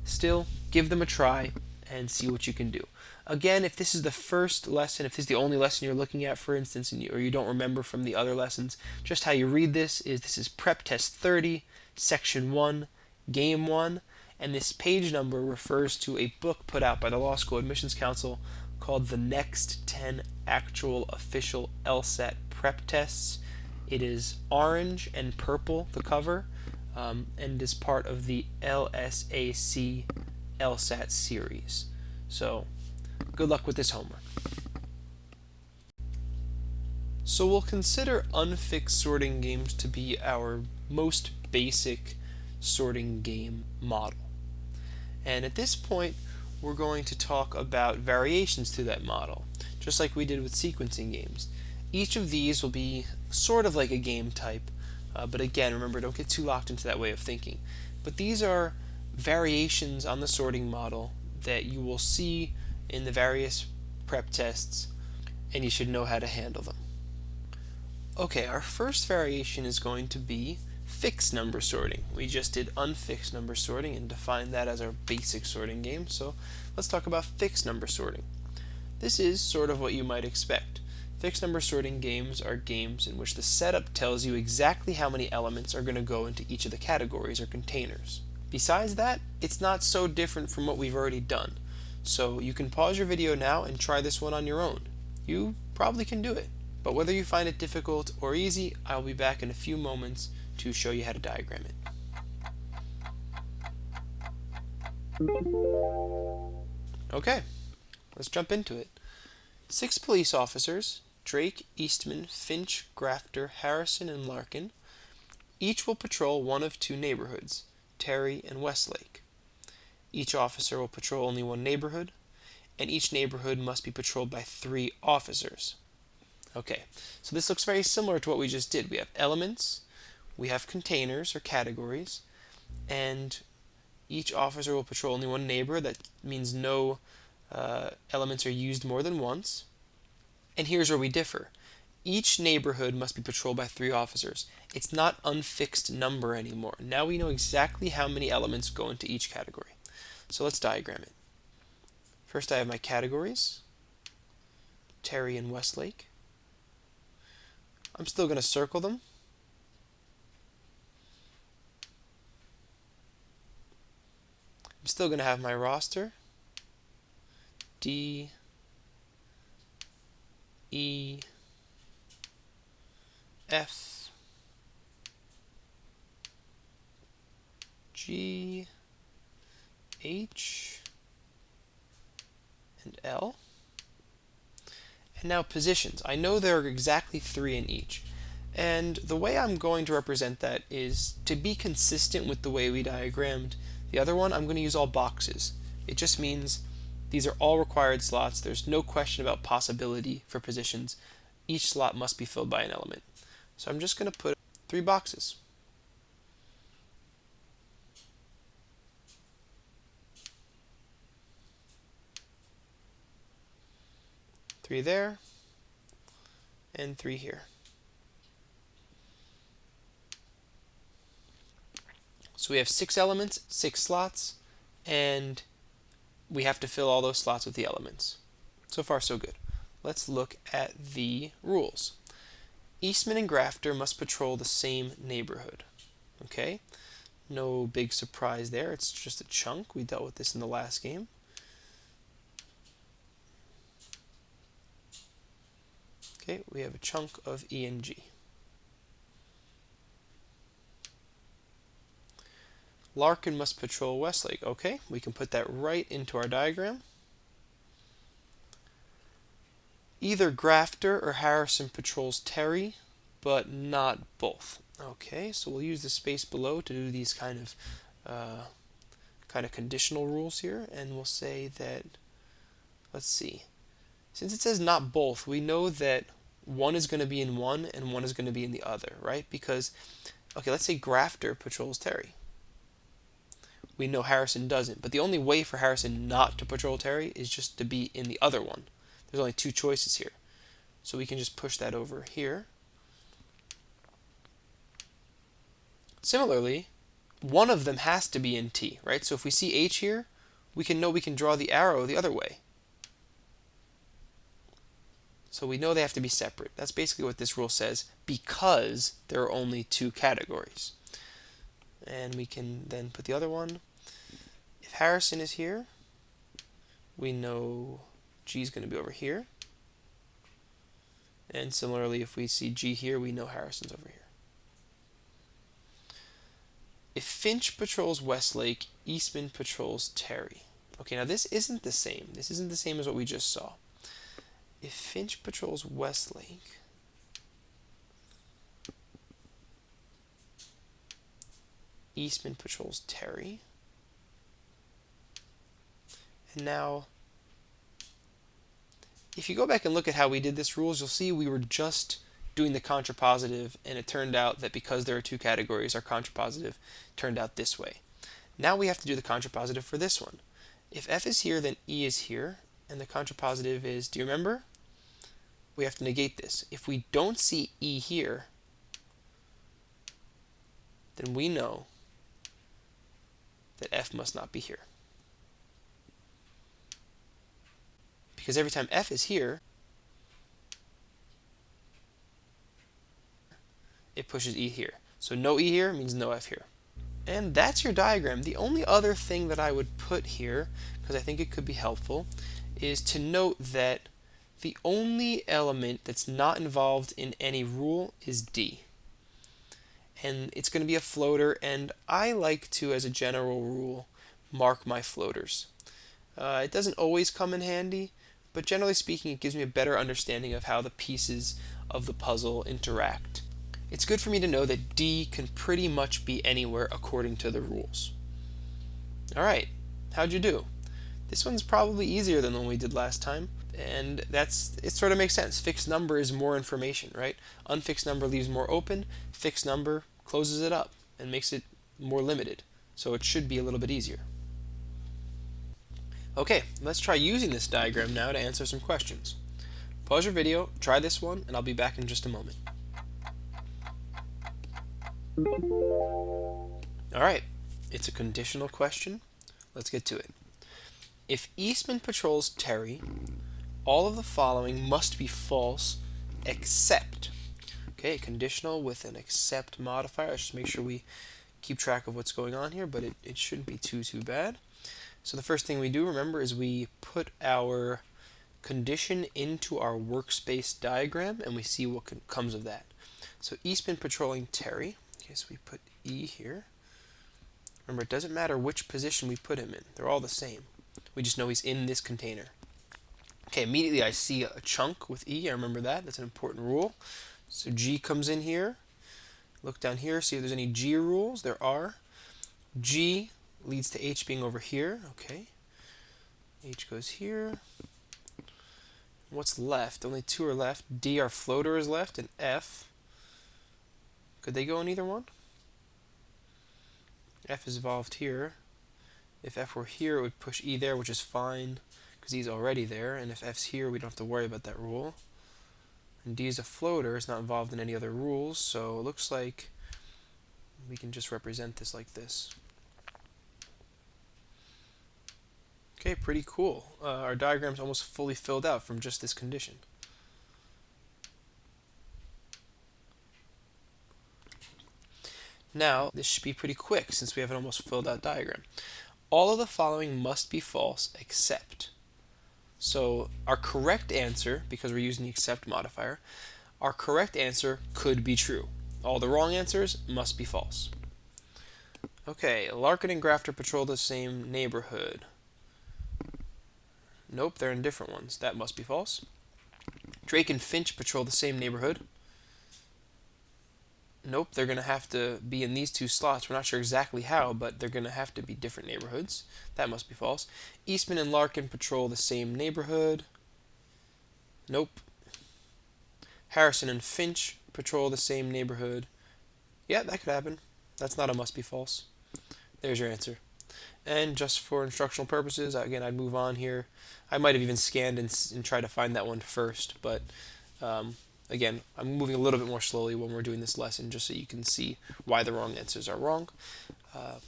Still, give them a try and see what you can do. Again, if this is the first lesson, if this is the only lesson you're looking at, for instance, or you don't remember from the other lessons, just how you read this is Prep Test 30, Section 1, Game 1, and this page number refers to a book put out by the Law School Admissions Council called The Next 10 Actual Official LSAT Prep Tests. It is orange and purple, the cover, and is part of the LSAC LSAT series. So, good luck with this homework. So we'll consider unfixed sorting games to be our most basic sorting game model. And at this point, we're going to talk about variations to that model, just like we did with sequencing games. Each of these will be sort of like a game type, but again, remember, don't get too locked into that way of thinking. But these are variations on the sorting model that you will see in the various prep tests, and you should know how to handle them. Okay, our first variation is going to be fixed number sorting. We just did unfixed number sorting and defined that as our basic sorting game, so let's talk about fixed number sorting. This is sort of what you might expect. Fixed number sorting games are games in which the setup tells you exactly how many elements are going to go into each of the categories or containers. Besides that, it's not so different from what we've already done. So you can pause your video now and try this one on your own. You probably can do it. But whether you find it difficult or easy, I'll be back in a few moments to show you how to diagram it. Okay, let's jump into it. 6 police officers, Drake, Eastman, Finch, Grafter, Harrison, and Larkin, each will patrol one of 2 neighborhoods, Terry and Westlake. Each officer will patrol only one neighborhood, and each neighborhood must be patrolled by 3 officers. Okay, so this looks very similar to what we just did. We have elements, we have containers or categories, and each officer will patrol only one neighbor. That means no elements are used more than once. And here's where we differ. Each neighborhood must be patrolled by 3 officers. It's not unfixed number anymore. Now we know exactly how many elements go into each category. So let's diagram it. First I have my categories, Terry and Westlake. I'm still going to circle them. I'm still going to have my roster, D, E, F, G, H, and L. And now positions. I know there are exactly 3 in each. And the way I'm going to represent that is to be consistent with the way we diagrammed the other one, I'm going to use all boxes. It just means these are all required slots. There's no question about possibility for positions. Each slot must be filled by an element. So I'm just going to put 3 boxes. Three there, and 3 here. So we have 6 elements, 6 slots, and we have to fill all those slots with the elements. So far, so good. Let's look at the rules. Eastman and Grafter must patrol the same neighborhood. Okay, no big surprise there. It's just a chunk. We dealt with this in the last game. Okay, we have a chunk of E and G. Larkin must patrol Westlake. Okay, we can put that right into our diagram. Either Grafter or Harrison patrols Terry, but not both. Okay, so we'll use the space below to do these kind of conditional rules here, and we'll say that, let's see, since it says not both, we know that one is going to be in one and one is going to be in the other, right? Because, okay, let's say Grafter patrols Terry. We know Harrison doesn't, but the only way for Harrison not to patrol Terry is just to be in the other one. There's only 2 choices here. So we can just push that over here. Similarly, one of them has to be in T, right? So if we see H here, we can know we can draw the arrow the other way. So we know they have to be separate. That's basically what this rule says, because there are only 2 categories. And we can then put the other one. If Harrison is here, we know G is going to be over here. And similarly, if we see G here, we know Harrison's over here. If Finch patrols Westlake, Eastman patrols Terry. Okay, now this isn't the same. This isn't the same as what we just saw. If Finch patrols Westlake, Eastman patrols Terry. And now, if you go back and look at how we did this rules, you'll see we were just doing the contrapositive, and it turned out that because there are 2 categories, our contrapositive turned out this way. Now we have to do the contrapositive for this one. If F is here, then E is here, and the contrapositive is, do you remember? We have to negate this. If we don't see E here, then we know that F must not be here. Because every time F is here, it pushes E here. So no E here means no F here. And that's your diagram. The only other thing that I would put here, because I think it could be helpful, is to note that the only element that's not involved in any rule is D. And it's going to be a floater, and I like to, as a general rule, mark my floaters. It doesn't always come in handy, but generally speaking, it gives me a better understanding of how the pieces of the puzzle interact. It's good for me to know that D can pretty much be anywhere according to the rules. Alright, how'd you do? This one's probably easier than the one we did last time, And it sort of makes sense. Fixed number is more information, right? Unfixed number leaves more open. Fixed number closes it up and makes it more limited. So it should be a little bit easier. Okay, let's try using this diagram now to answer some questions. Pause your video, try this one, and I'll be back in just a moment. Alright, it's a conditional question. Let's get to it. If Eastman patrols Terry, all of the following must be false except. Okay, conditional with an except modifier. Let's just make sure we keep track of what's going on here, but it shouldn't be too bad. So the first thing we do, remember, is we put our condition into our workspace diagram and we see what comes of that. So Eastman patrolling Terry. Okay, so we put E here. Remember, it doesn't matter which position we put him in. They're all the same. We just know he's in this container. Okay, immediately I see a chunk with E. I remember that. That's an important rule. So G comes in here. Look down here, see if there's any G rules. There are. G leads to H being over here. Okay. H goes here. What's left? Only two are left. D, our floater, is left, and F. Could they go in either one? F is involved here. If F were here, it would push E there, which is fine, because E's already there. And if F's here, we don't have to worry about that rule. And D is a floater. It's not involved in any other rules, so it looks like we can just represent this like this. Okay, pretty cool. Our diagram's almost fully filled out from just this condition. Now, this should be pretty quick since we have an almost filled out diagram. All of the following must be false except. So our correct answer, because we're using the except modifier, our correct answer could be true. All the wrong answers must be false. Okay, Larkin and Grafter patrol the same neighborhood. Nope, they're in different ones. That must be false. Drake and Finch patrol the same neighborhood. Nope, they're going to have to be in these two slots. We're not sure exactly how, but they're going to have to be different neighborhoods. That must be false. Eastman and Larkin patrol the same neighborhood. Nope. Harrison and Finch patrol the same neighborhood. Yeah, that could happen. That's not a must be false. There's your answer. And just for instructional purposes, again, I'd move on here. I might have even scanned and tried to find that one first, but again, I'm moving a little bit more slowly when we're doing this lesson just so you can see why the wrong answers are wrong.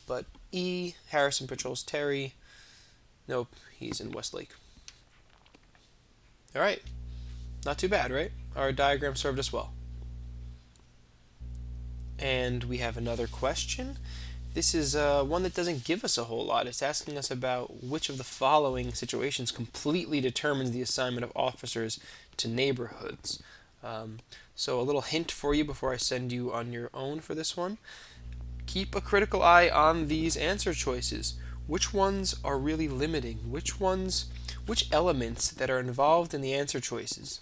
But E, Harrison patrols Terry. Nope, he's in Westlake. Alright, not too bad, right? Our diagram served us well. And we have another question. This is one that doesn't give us a whole lot. It's asking us about which of the following situations completely determines the assignment of officers to neighborhoods. So a little hint for you before I send you on your own for this one. Keep a critical eye on these answer choices. Which ones are really limiting? Which elements that are involved in the answer choices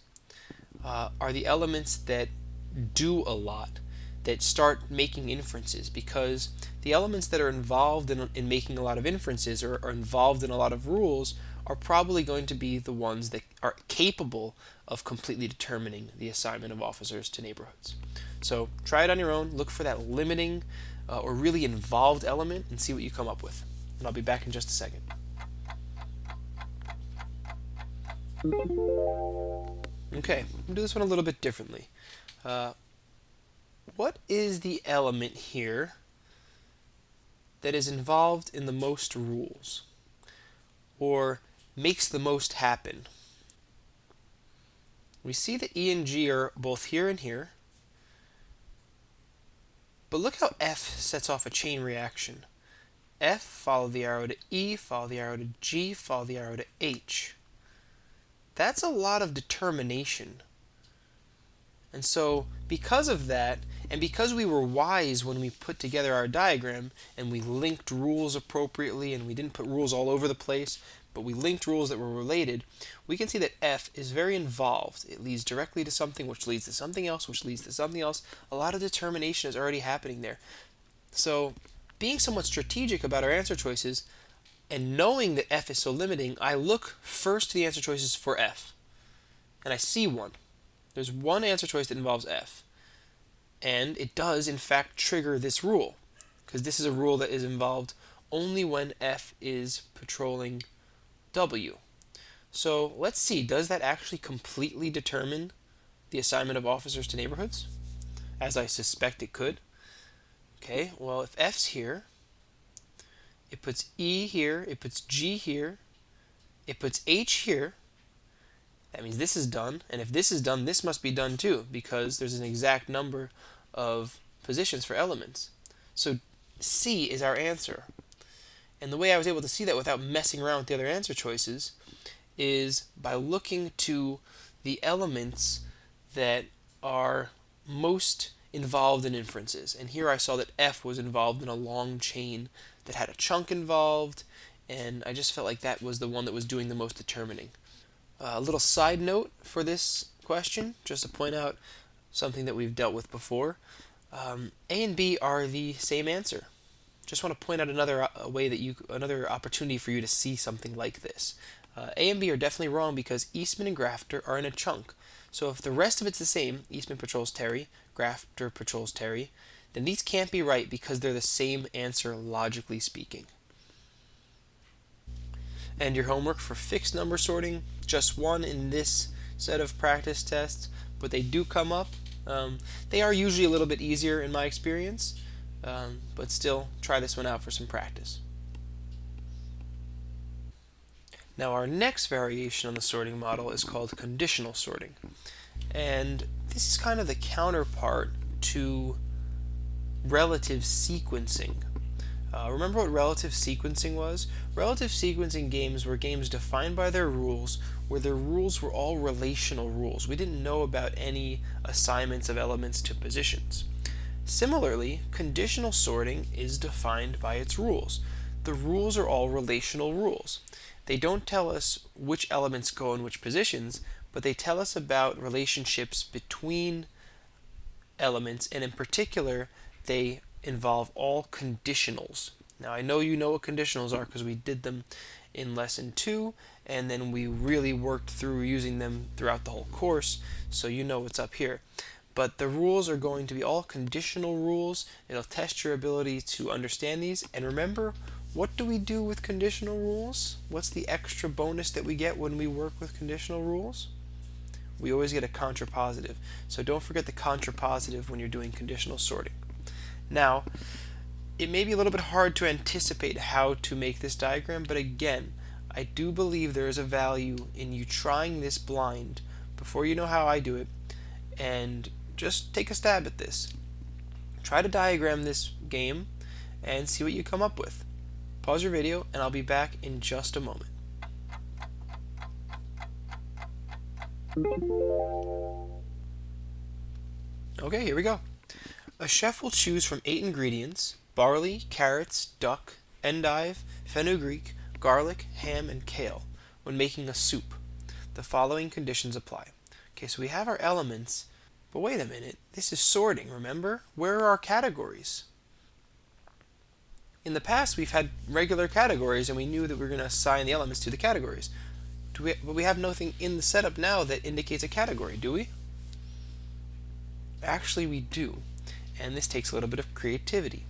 are the elements that do a lot, that start making inferences? Because the elements that are involved in making a lot of inferences or are involved in a lot of rules are probably going to be the ones that are capable of completely determining the assignment of officers to neighborhoods. So try it on your own, look for that limiting or really involved element and see what you come up with. And I'll be back in just a second. Okay, we'll do this one a little bit differently. What is the element here that is involved in the most rules or makes the most happen? We see that E and G are both here and here, but look how F sets off a chain reaction. F, follow the arrow to E, follow the arrow to G, follow the arrow to H. That's a lot of determination. And so, because of that, and because we were wise when we put together our diagram, and we linked rules appropriately, and we didn't put rules all over the place, but we linked rules that were related, we can see that F is very involved. It leads directly to something, which leads to something else, which leads to something else. A lot of determination is already happening there. So, being somewhat strategic about our answer choices, and knowing that F is so limiting, I look first to the answer choices for F. and I see one. There's one answer choice that involves F, and it does in fact trigger this rule, because this is a rule that is involved only when F is patrolling W. So let's see, does that actually completely determine the assignment of officers to neighborhoods, as I suspect it could? Okay, well, if F's here, it puts E here, it puts G here, it puts H here. That means this is done, and if this is done, this must be done too, because there's an exact number of positions for elements. So C is our answer. And the way I was able to see that without messing around with the other answer choices is by looking to the elements that are most involved in inferences. And here I saw that F was involved in a long chain that had a chunk involved, and I just felt like that was the one that was doing the most determining. A little side note for this question, just to point out something that we've dealt with before. A and B are the same answer. Just want to point out another way that another opportunity for you to see something like this. A and B are definitely wrong because Eastman and Grafter are in a chunk. So if the rest of it's the same, Eastman patrols Terry, Grafter patrols Terry, then these can't be right because they're the same answer logically speaking. And your homework for fixed number sorting, just one in this set of practice tests, but they do come up. They are usually a little bit easier in my experience, but still try this one out for some practice. Now our next variation on the sorting model is called conditional sorting. And this is kind of the counterpart to relative sequencing. Remember what relative sequencing was? Relative sequencing games were games defined by their rules, where their rules were all relational rules. We didn't know about any assignments of elements to positions. Similarly, conditional sorting is defined by its rules. The rules are all relational rules. They don't tell us which elements go in which positions, but they tell us about relationships between elements, and in particular, they involve all conditionals. Now, I know you know what conditionals are because we did them in lesson 2, and then we really worked through using them throughout the whole course, so you know what's up here. But the rules are going to be all conditional rules. It'll test your ability to understand these. And remember, what do we do with conditional rules? What's the extra bonus that we get when we work with conditional rules? We always get a contrapositive. So don't forget the contrapositive when you're doing conditional sorting. Now, it may be a little bit hard to anticipate how to make this diagram, but again, I do believe there is a value in you trying this blind before you know how I do it, and just take a stab at this. Try to diagram this game and see what you come up with. Pause your video and I'll be back in just a moment. Okay, here we go. A chef will choose from 8 ingredients: barley, carrots, duck, endive, fenugreek, garlic, ham, and kale when making a soup. The following conditions apply. Okay, so we have our elements, but wait a minute, this is sorting, remember? Where are our categories? In the past, we've had regular categories and we knew that we were going to assign the elements to the categories. But we have nothing in the setup now that indicates a category, do we? Actually, we do. And this takes a little bit of creativity.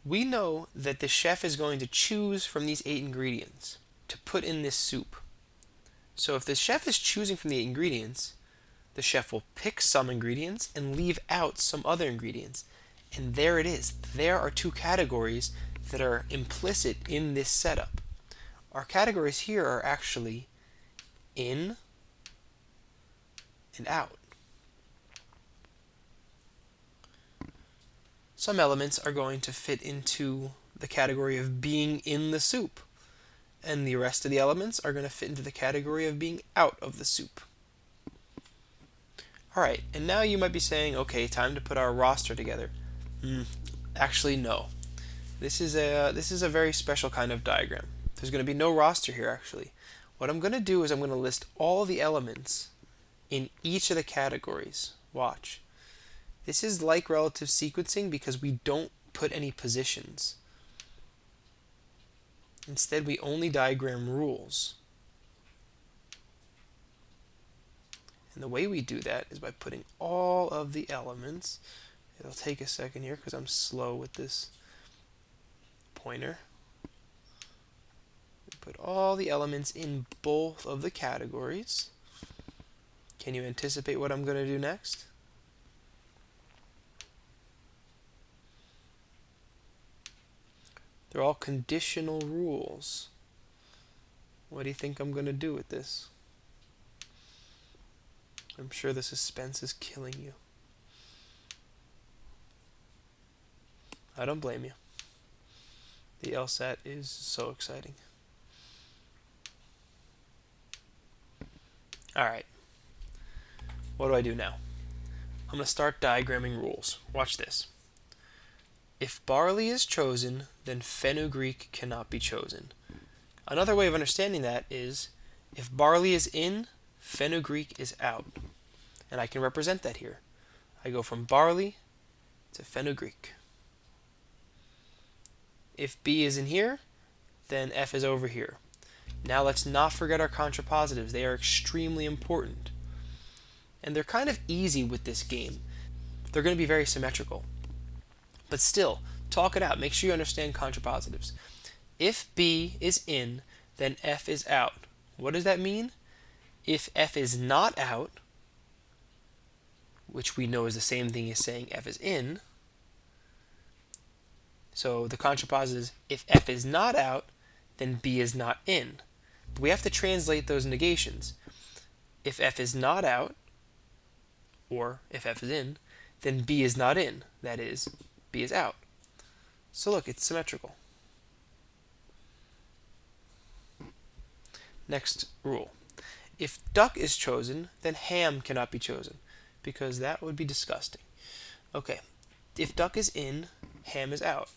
We know that the chef is going to choose from these 8 ingredients to put in this soup. So if the chef is choosing from the ingredients, the chef will pick some ingredients and leave out some other ingredients. And there it is. There are 2 categories that are implicit in this setup. Our categories here are actually in and out. Some elements are going to fit into the category of being in the soup, and the rest of the elements are going to fit into the category of being out of the soup. Alright, and now you might be saying, okay, time to put our roster together. Actually, no. This is a very special kind of diagram. There's going to be no roster here, actually. What I'm going to do is I'm going to list all the elements in each of the categories. Watch. This is like relative sequencing because we don't put any positions. Instead, we only diagram rules. And the way we do that is by putting all of the elements. It'll take a second here because I'm slow with this pointer. Put all the elements in both of the categories. Can you anticipate what I'm going to do next? They're all conditional rules. What do you think I'm going to do with this? I'm sure the suspense is killing you. I don't blame you. The LSAT is so exciting. Alright, what do I do now? I'm going to start diagramming rules. Watch this. If barley is chosen, then fenugreek cannot be chosen. Another way of understanding that is, if barley is in, fenugreek is out. And I can represent that here. I go from barley to fenugreek. If B is in here, then F is over here. Now let's not forget our contrapositives. They are extremely important. And they're kind of easy with this game. They're going to be very symmetrical. But still, talk it out. Make sure you understand contrapositives. If B is in, then F is out. What does that mean? If F is not out, which we know is the same thing as saying F is in, so the contrapositive is if F is not out, then B is not in. But we have to translate those negations. If F is not out, or if F is in, then B is not in. That is, B is out. So look, it's symmetrical. Next rule. If duck is chosen, then ham cannot be chosen, because that would be disgusting. Okay, if duck is in, ham is out.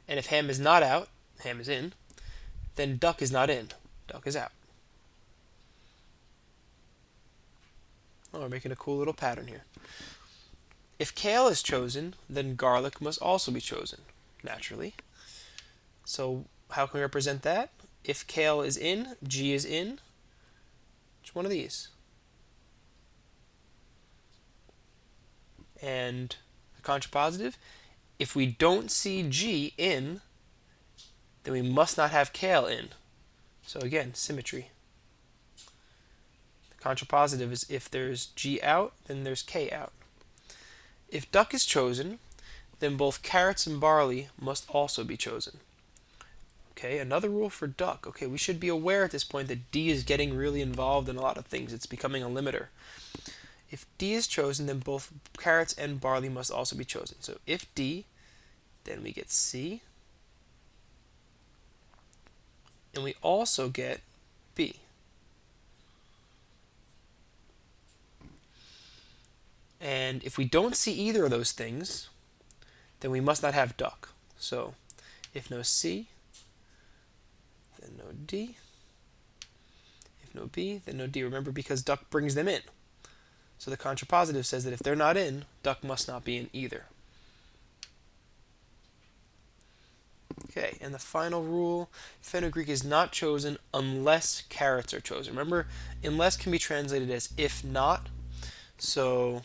And if ham is not out, ham is in, then duck is not in, duck is out. Oh, we're making a cool little pattern here. If kale is chosen, then garlic must also be chosen, naturally. So how can we represent that? If kale is in, G is in. Which one of these? And the contrapositive, if we don't see G in, then we must not have kale in. So again, symmetry. The contrapositive is if there's G out, then there's K out. If duck is chosen, then both carrots and barley must also be chosen. Okay, another rule for duck. Okay, we should be aware at this point that D is getting really involved in a lot of things. It's becoming a limiter. If D is chosen, then both carrots and barley must also be chosen. So if D, then we get C. And we also get B. And if we don't see either of those things, then we must not have duck. So if no C, then no D. If no B, then no D. Remember, because duck brings them in. So the contrapositive says that if they're not in, duck must not be in either. Okay, and the final rule, fenugreek is not chosen unless carrots are chosen. Remember, unless can be translated as if not. So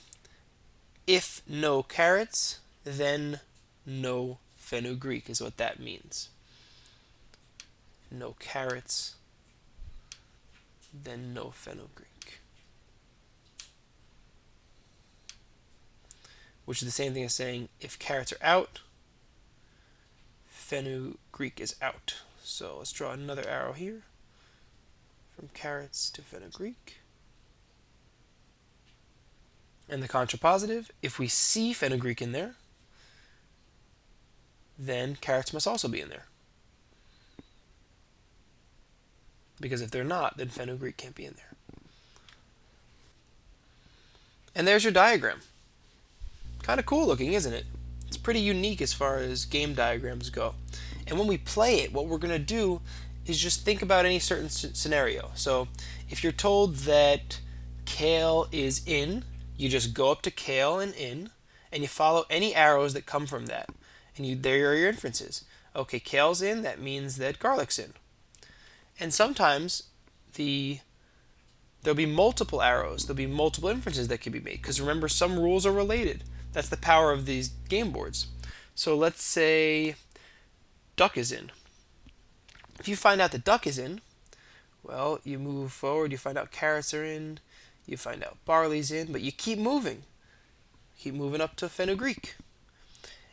if no carrots, then no fenugreek is what that means. No carrots, then no fenugreek. Which is the same thing as saying if carrots are out, fenugreek is out. So let's draw another arrow here from carrots to fenugreek. And the contrapositive, if we see fenugreek in there, then carrots must also be in there. Because if they're not, then fenugreek can't be in there. And there's your diagram. Kind of cool looking, isn't it? It's pretty unique as far as game diagrams go. And when we play it, what we're going to do is just think about any certain scenario. So if you're told that kale is in, you just go up to kale and in, and you follow any arrows that come from that. And there are your inferences. Okay, kale's in, that means that garlic's in. And sometimes there'll be multiple arrows, there'll be multiple inferences that can be made, because remember, some rules are related. That's the power of these game boards. So let's say duck is in. If you find out that duck is in, well, you move forward, you find out carrots are in, you find out barley's in, but you keep moving. Keep moving up to fenugreek.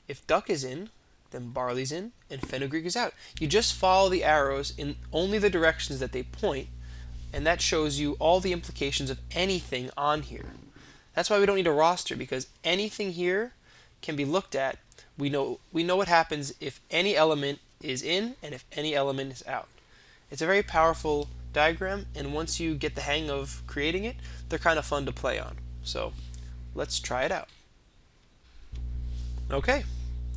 If duck is in, then barley's in, and fenugreek is out. You just follow the arrows in only the directions that they point, and that shows you all the implications of anything on here. That's why we don't need a roster, because anything here can be looked at. We know what happens if any element is in and if any element is out. It's a very powerful diagram, and once you get the hang of creating it, they're kind of fun to play on. So let's try it out. Okay,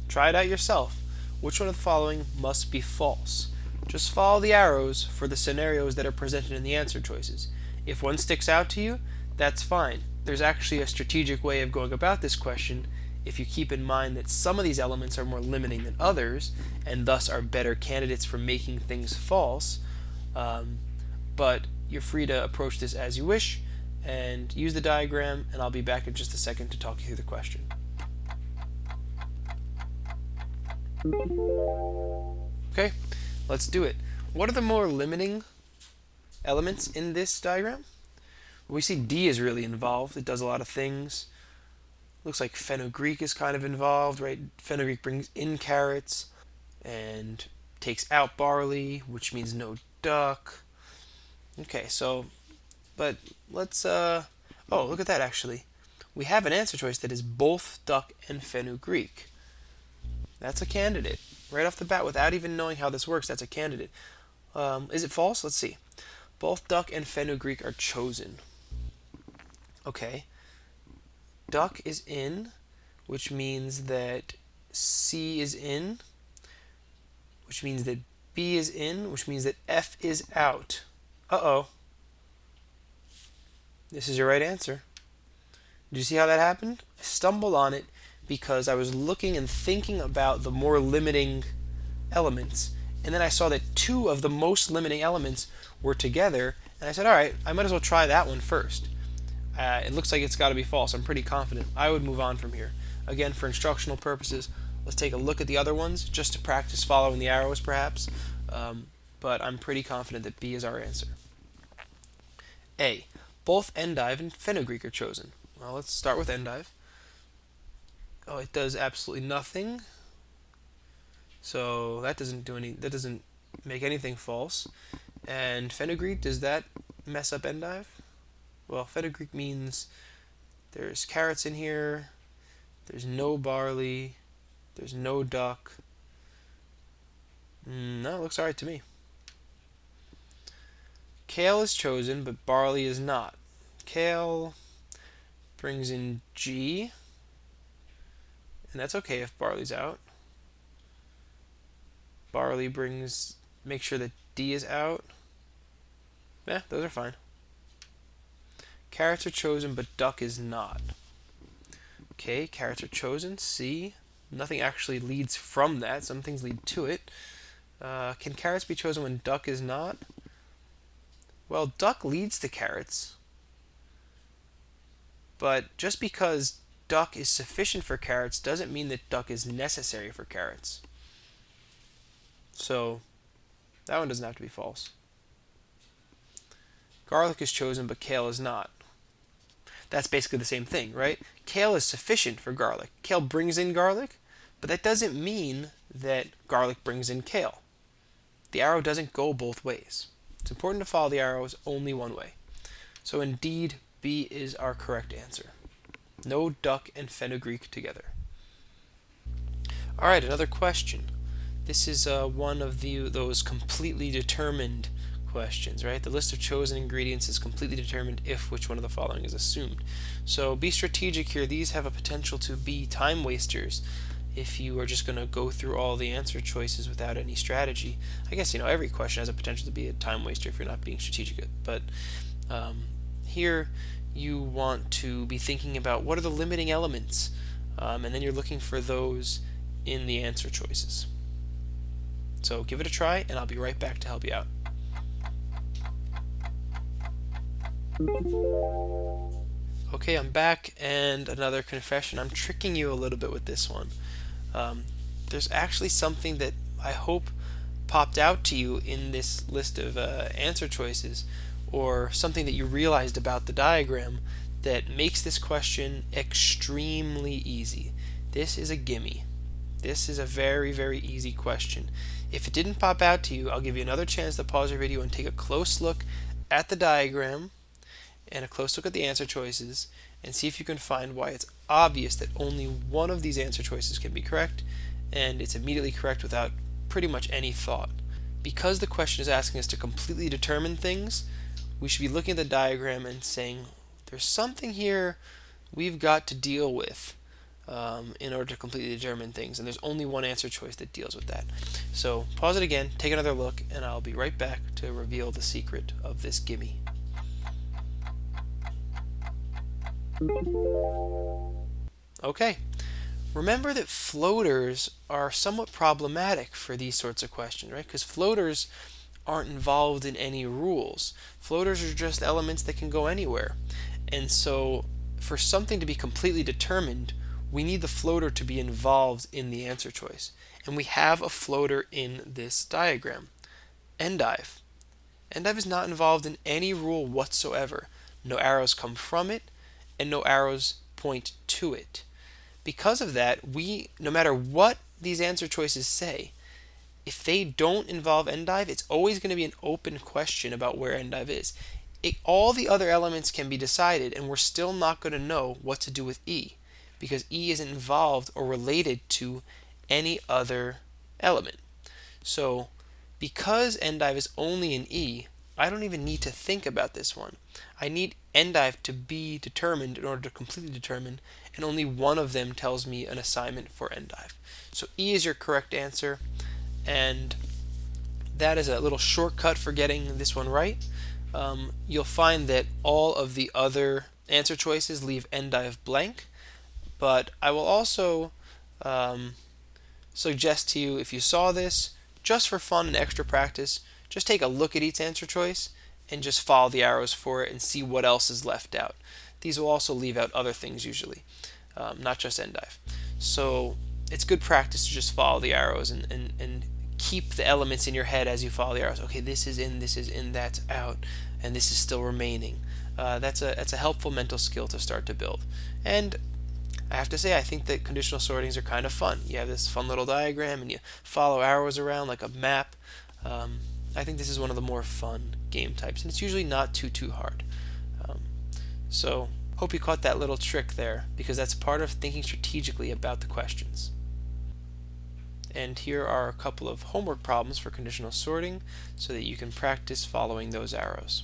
try it out yourself. Which one of the following must be false? Just follow the arrows for the scenarios that are presented in the answer choices. If one sticks out to you, that's fine. There's actually a strategic way of going about this question if you keep in mind that some of these elements are more limiting than others, and thus are better candidates for making things false. But you're free to approach this as you wish, and use the diagram, and I'll be back in just a second to talk you through the question. Okay, let's do it. What are the more limiting elements in this diagram? We see D is really involved. It does a lot of things. Looks like fenugreek is kind of involved, right? Fenugreek brings in carrots and takes out barley, which means no duck. Okay, so, but let's, oh, look at that actually. We have an answer choice that is both duck and fenugreek. That's a candidate. Right off the bat, without even knowing how this works, that's a candidate. Is it false? Let's see. Both duck and fenugreek are chosen. Okay. Duck is in, which means that C is in, which means that B is in, which means that F is out. Uh-oh. This is your right answer. Did you see how that happened? I stumbled on it because I was looking and thinking about the more limiting elements, and then I saw that two of the most limiting elements were together, and I said, alright, I might as well try that one first. It looks like it's got to be false. I'm pretty confident. I would move on from here. Again, for instructional purposes, let's take a look at the other ones, just to practice following the arrows perhaps, but I'm pretty confident that B is our answer. A. Both endive and fenugreek are chosen. Well, let's start with endive. Oh, it does absolutely nothing. So that doesn't make anything false. And fenugreek, does that mess up endive? Well, fenugreek means there's carrots in here, there's no barley, there's no duck. No, it looks alright to me. Kale is chosen, but barley is not. Kale brings in G, and that's okay if barley's out. Barley makes sure that D is out. Yeah, those are fine. Carrots are chosen, but duck is not. Okay, carrots are chosen. C. Nothing actually leads from that. Some things lead to it. Can carrots be chosen when duck is not? Well, duck leads to carrots. But just because duck is sufficient for carrots doesn't mean that duck is necessary for carrots. So that one doesn't have to be false. Garlic is chosen, but kale is not. That's basically the same thing, right? Kale is sufficient for garlic. Kale brings in garlic, but that doesn't mean that garlic brings in kale. The arrow doesn't go both ways. It's important to follow the arrows only one way. So indeed, B is our correct answer. No duck and fenugreek together. Alright, another question. This is one of those completely determined questions, right? The list of chosen ingredients is completely determined if which one of the following is assumed. So be strategic here. These have a potential to be time wasters if you are just going to go through all the answer choices without any strategy. I guess, every question has a potential to be a time waster if you're not being strategic. But here you want to be thinking about what are the limiting elements, and then you're looking for those in the answer choices. So give it a try, and I'll be right back to help you out. Okay, I'm back, and another confession. I'm tricking you a little bit with this one. Um, there's actually something that I hope popped out to you in this list of answer choices, or something that you realized about the diagram that makes this question extremely easy. This is a gimme. This is a very, very easy question. If it didn't pop out to you, I'll give you another chance to pause your video and take a close look at the diagram and a close look at the answer choices and see if you can find why it's obvious that only one of these answer choices can be correct, and it's immediately correct without pretty much any thought. Because the question is asking us to completely determine things, we should be looking at the diagram and saying, there's something here we've got to deal with in order to completely determine things, and there's only one answer choice that deals with that. So pause it again, take another look, and I'll be right back to reveal the secret of this gimme. Okay, remember that floaters are somewhat problematic for these sorts of questions, right? Because floaters aren't involved in any rules. Floaters are just elements that can go anywhere. And so for something to be completely determined, we need the floater to be involved in the answer choice. And we have a floater in this diagram, endive. Endive is not involved in any rule whatsoever. No arrows come from it, and no arrows point to it. Because of that, no matter what these answer choices say, if they don't involve endive, it's always going to be an open question about where endive is. All the other elements can be decided, and we're still not going to know what to do with E, because E isn't involved or related to any other element. So because endive is only in E, I don't even need to think about this one. I need endive to be determined in order to completely determine, and only one of them tells me an assignment for endive. So E is your correct answer, and that is a little shortcut for getting this one right. You'll find that all of the other answer choices leave endive blank, but I will also suggest to you, if you saw this, just for fun and extra practice, just take a look at each answer choice and just follow the arrows for it and see what else is left out. These will also leave out other things usually, not just endive. So it's good practice to just follow the arrows and keep the elements in your head as you follow the arrows. Okay, this is in, that's out, and this is still remaining. That's a helpful mental skill to start to build. And I have to say, I think that conditional sortings are kind of fun. You have this fun little diagram and you follow arrows around like a map. I think this is one of the more fun game types, and it's usually not too hard. So hope you caught that little trick there, because that's part of thinking strategically about the questions. And here are a couple of homework problems for conditional sorting so that you can practice following those arrows.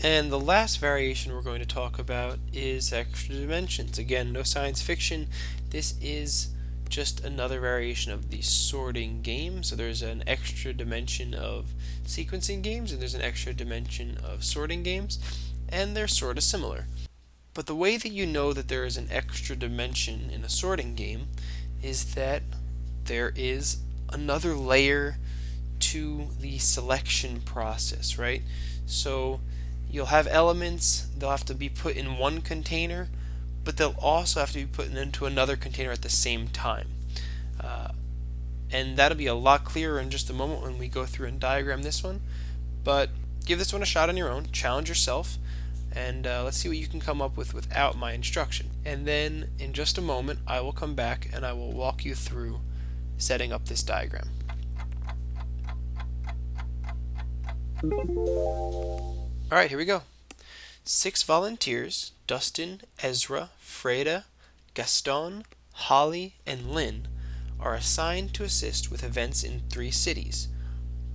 And the last variation we're going to talk about is extra dimensions. Again, no science fiction. This is just another variation of the sorting game. So there's an extra dimension of sequencing games, and there's an extra dimension of sorting games, and they're sort of similar. But the way that you know that there is an extra dimension in a sorting game is that there is another layer to the selection process, right? So you'll have elements, they'll have to be put in one container, but they'll also have to be put into another container at the same time. And that'll be a lot clearer in just a moment when we go through and diagram this one. But give this one a shot on your own, challenge yourself, and let's see what you can come up with without my instruction. And then in just a moment, I will come back and I will walk you through setting up this diagram. Alright, here we go. 6 volunteers, Dustin, Ezra, Freda, Gaston, Holly, and Lynn, are assigned to assist with events in 3 cities,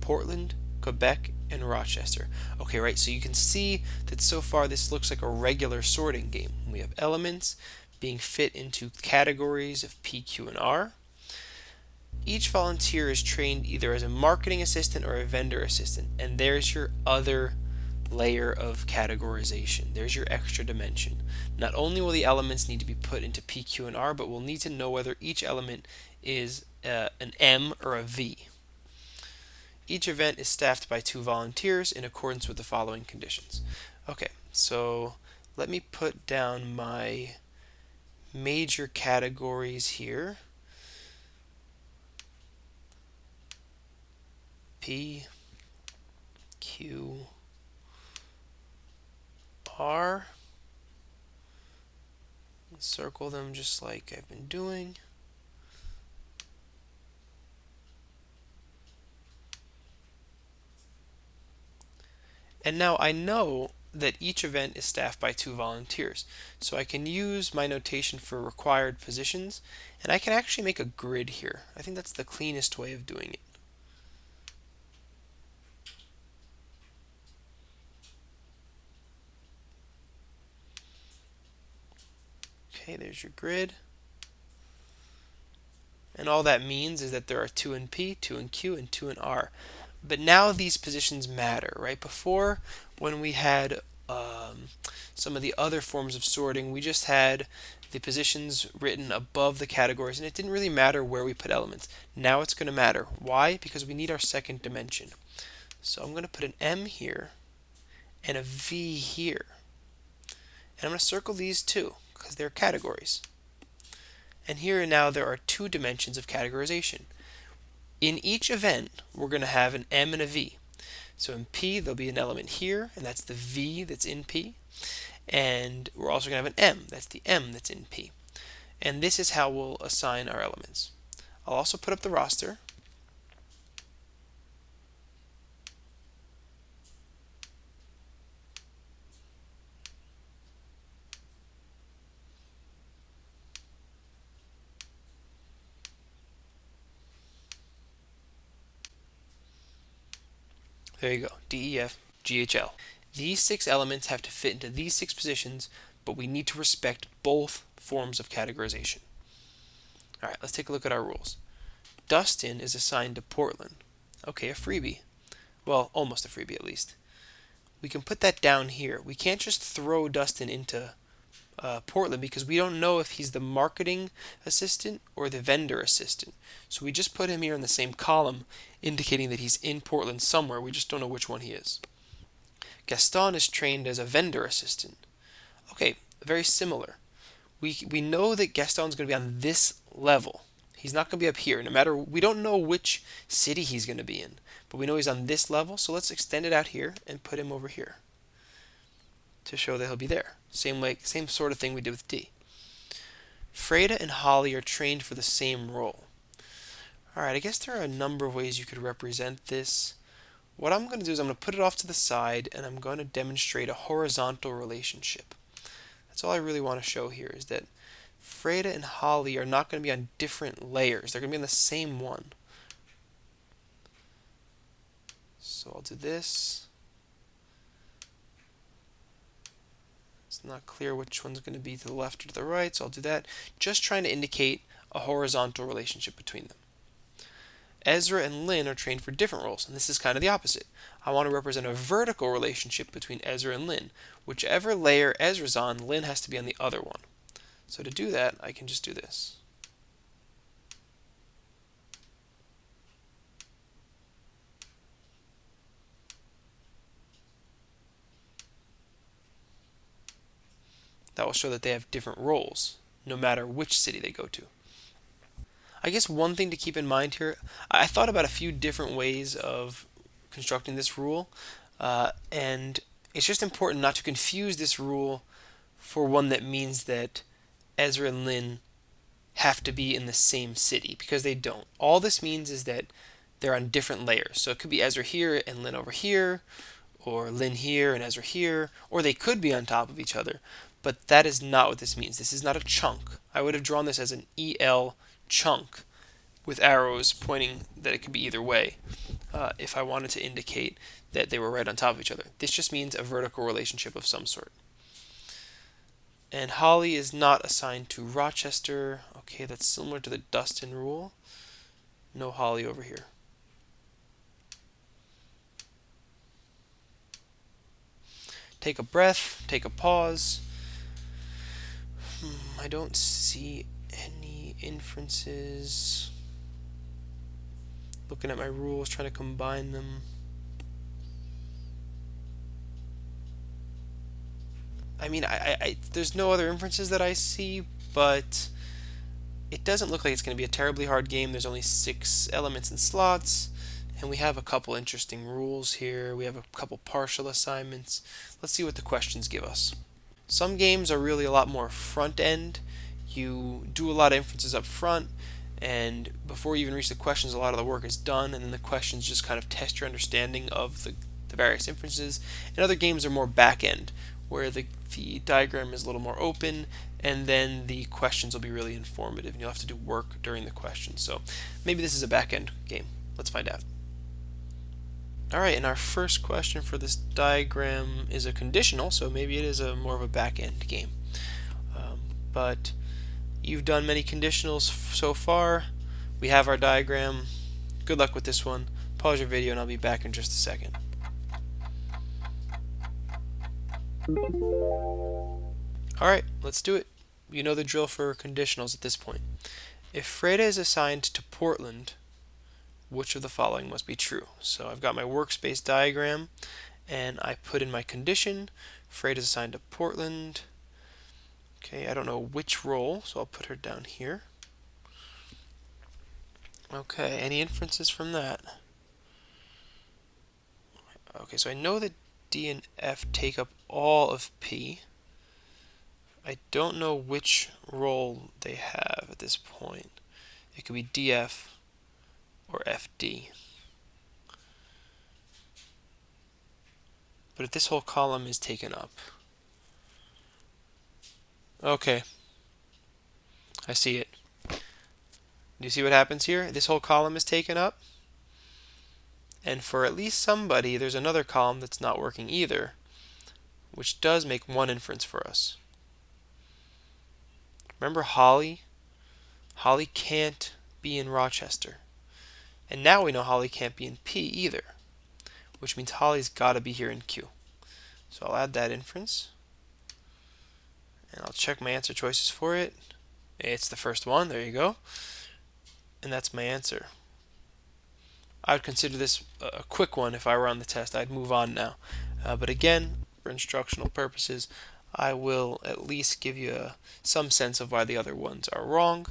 Portland, Quebec, and Rochester. Okay, right, so you can see that so far this looks like a regular sorting game. We have elements being fit into categories of P, Q, and R. Each volunteer is trained either as a marketing assistant or a vendor assistant, and there's your other layer of categorization. There's your extra dimension. Not only will the elements need to be put into P, Q, and R, but we'll need to know whether each element is an M or a V. Each event is staffed by 2 volunteers in accordance with the following conditions. Okay, so let me put down my major categories here. P, Q, R. Circle them just like I've been doing. And now I know that each event is staffed by 2 volunteers. So I can use my notation for required positions, and I can actually make a grid here. I think that's the cleanest way of doing it. Okay, there's your grid. And all that means is that there are 2 in P, 2 in Q, and 2 in R. But now these positions matter, right? Before, when we had some of the other forms of sorting, we just had the positions written above the categories, and it didn't really matter where we put elements. Now it's going to matter. Why? Because we need our second dimension. So I'm going to put an M here and a V here. And I'm going to circle these two because they're categories. And here and now there are 2 dimensions of categorization. In each event, we're going to have an M and a V. So in P, there'll be an element here, and that's the V that's in P. And we're also going to have an M, that's the M that's in P. And this is how we'll assign our elements. I'll also put up the roster. There you go, D, E, F, G, H, L. These 6 elements have to fit into these 6 positions, but we need to respect both forms of categorization. All right, let's take a look at our rules. Dustin is assigned to Portland. Okay, a freebie. Well, almost a freebie at least. We can put that down here. We can't just throw Dustin into Portland because we don't know if he's the marketing assistant or the vendor assistant. So we just put him here in the same column, indicating that he's in Portland somewhere. We just don't know which one he is. Gaston is trained as a vendor assistant. Okay, very similar. We know that Gaston's going to be on this level. He's not going to be up here. No matter, we don't know which city he's going to be in, but we know he's on this level. So let's extend it out here and put him over here to show that he'll be there. Same sort of thing we did with D. Freda and Holly are trained for the same role. Alright, I guess there are a number of ways you could represent this. What I'm going to do is I'm going to put it off to the side and I'm going to demonstrate a horizontal relationship. That's all I really want to show here, is that Freda and Holly are not going to be on different layers. They're going to be on the same one. So I'll do this. It's not clear which one's going to be to the left or to the right, so I'll do that. Just trying to indicate a horizontal relationship between them. Ezra and Lynn are trained for different roles, and this is kind of the opposite. I want to represent a vertical relationship between Ezra and Lynn. Whichever layer Ezra's on, Lynn has to be on the other one. So to do that, I can just do this. That will show that they have different roles, no matter which city they go to. I guess one thing to keep in mind here, I thought about a few different ways of constructing this rule, and it's just important not to confuse this rule for one that means that Ezra and Lynn have to be in the same city, because they don't. All this means is that they're on different layers. So it could be Ezra here and Lynn over here, or Lynn here and Ezra here, or they could be on top of each other, but that is not what this means. This is not a chunk. I would have drawn this as an EL chunk with arrows pointing that it could be either way if I wanted to indicate that they were right on top of each other. This just means a vertical relationship of some sort. And Holly is not assigned to Rochester. Okay, that's similar to the Dustin rule. No Holly over here. Take a breath, take a pause. I don't see any inferences. Looking at my rules, trying to combine them. I mean, there's no other inferences that I see, but it doesn't look like it's going to be a terribly hard game. There's only 6 elements and slots, and we have a couple interesting rules here. We have a couple partial assignments. Let's see what the questions give us. Some games are really a lot more front end. You do a lot of inferences up front, and before you even reach the questions, a lot of the work is done, and then the questions just kind of test your understanding of the various inferences. And other games are more back end, where the diagram is a little more open, and then the questions will be really informative, and you'll have to do work during the questions. So maybe this is a back end game. Let's find out. Alright, and our first question for this diagram is a conditional, so maybe it is a more of a back end game. But you've done many conditionals so far. We have our diagram. Good luck with this one. Pause your video and I'll be back in just a second. Alright, let's do it. You know the drill for conditionals at this point. If Freda is assigned to Portland, which of the following must be true? So I've got my workspace diagram, and I put in my condition. Freda is assigned to Portland. Okay, I don't know which role, so I'll put her down here. Okay, any inferences from that? Okay, so I know that D and F take up all of P. I don't know which role they have at this point. It could be DF or FD. But if this whole column is taken up. Okay, I see it. Do you see what happens here? This whole column is taken up. And for at least somebody, there's another column that's not working either, which does make one inference for us. Remember Holly? Holly can't be in Rochester. And now we know Holly can't be in P either, which means Holly's got to be here in Q. So I'll add that inference. And I'll check my answer choices for it. It's the first one. There you go. And that's my answer. I would consider this a quick one if I were on the test. I'd move on now. But again, for instructional purposes, I will at least give you some sense of why the other ones are wrong,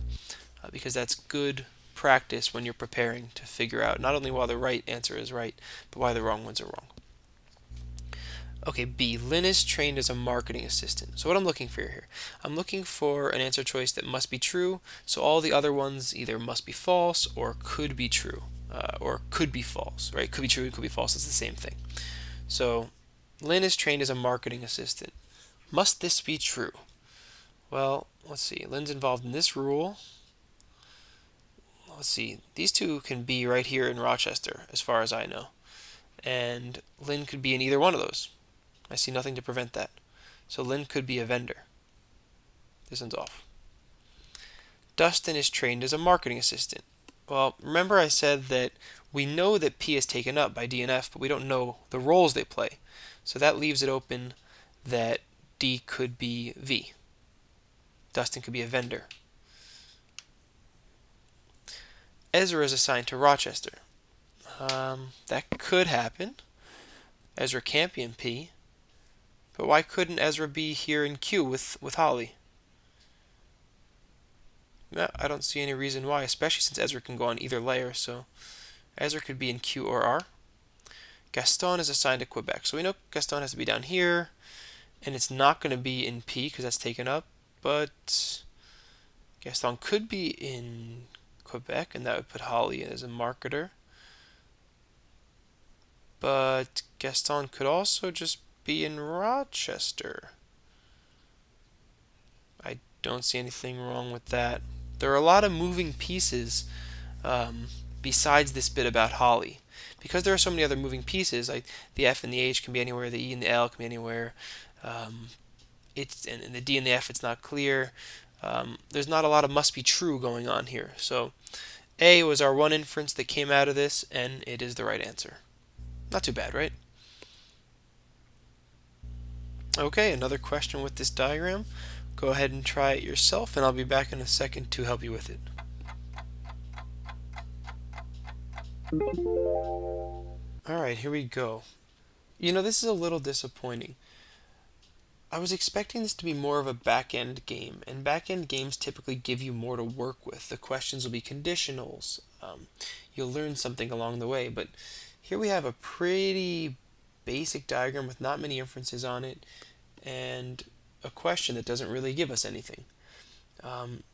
because that's good practice when you're preparing to figure out not only why the right answer is right, but why the wrong ones are wrong. Okay, B. Lynn is trained as a marketing assistant. So what I'm looking for here, I'm looking for an answer choice that must be true, so all the other ones either must be false or could be true, or could be false, right? Could be true, could be false, it's the same thing. So Lynn is trained as a marketing assistant. Must this be true? Well, let's see. Lynn's involved in this rule. Let's see. These two can be right here in Rochester, as far as I know. And Lynn could be in either one of those. I see nothing to prevent that. So Lynn could be a vendor. This one's off. Dustin is trained as a marketing assistant. Well, remember I said that we know that P is taken up by D and F, but we don't know the roles they play. So that leaves it open that D could be V. Dustin could be a vendor. Ezra is assigned to Rochester. That could happen. Ezra can't be in P. But why couldn't Ezra be here in Q with Holly? No, I don't see any reason why, especially since Ezra can go on either layer, so Ezra could be in Q or R. Gaston is assigned to Quebec. So we know Gaston has to be down here, and it's not going to be in P because that's taken up, but Gaston could be in Quebec, and that would put Holly as a marketer. But Gaston could also just be in Rochester. I don't see anything wrong with that. There are a lot of moving pieces besides this bit about Holly. Because there are so many other moving pieces, like the F and the H can be anywhere, the E and the L can be anywhere. And the D and the F, it's not clear. There's not a lot of must be true going on here. So A was our one inference that came out of this, and it is the right answer. Not too bad, right? Okay, another question with this diagram. Go ahead and try it yourself, and I'll be back in a second to help you with it. Alright, here we go. This is a little disappointing. I was expecting this to be more of a back-end game, and back-end games typically give you more to work with. The questions will be conditionals. You'll learn something along the way, but here we have a pretty basic diagram with not many inferences on it, and a question that doesn't really give us anything.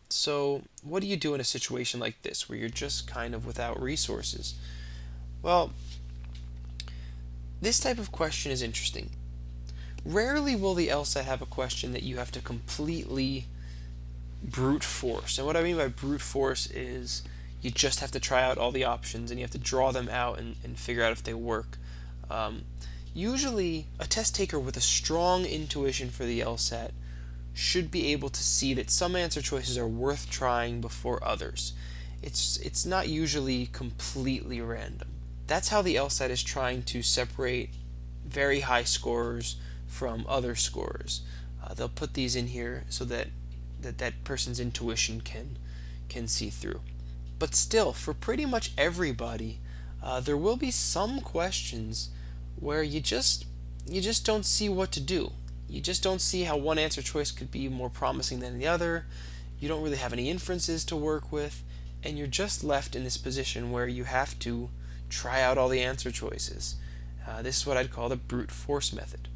So what do you do in a situation like this, where you're just kind of without resources? Well, this type of question is interesting. Rarely will the LSAT have a question that you have to completely brute force. And what I mean by brute force is you just have to try out all the options and you have to draw them out and figure out if they work. Usually, a test taker with a strong intuition for the LSAT should be able to see that some answer choices are worth trying before others. It's not usually completely random. That's how the LSAT is trying to separate very high scorers from other scorers. They'll put these in here so that person's intuition can see through. But still, for pretty much everybody, there will be some questions where you just don't see what to do. You just don't see how one answer choice could be more promising than the other. You don't really have any inferences to work with, and you're just left in this position where you have to try out all the answer choices. This is what I'd call the brute force method.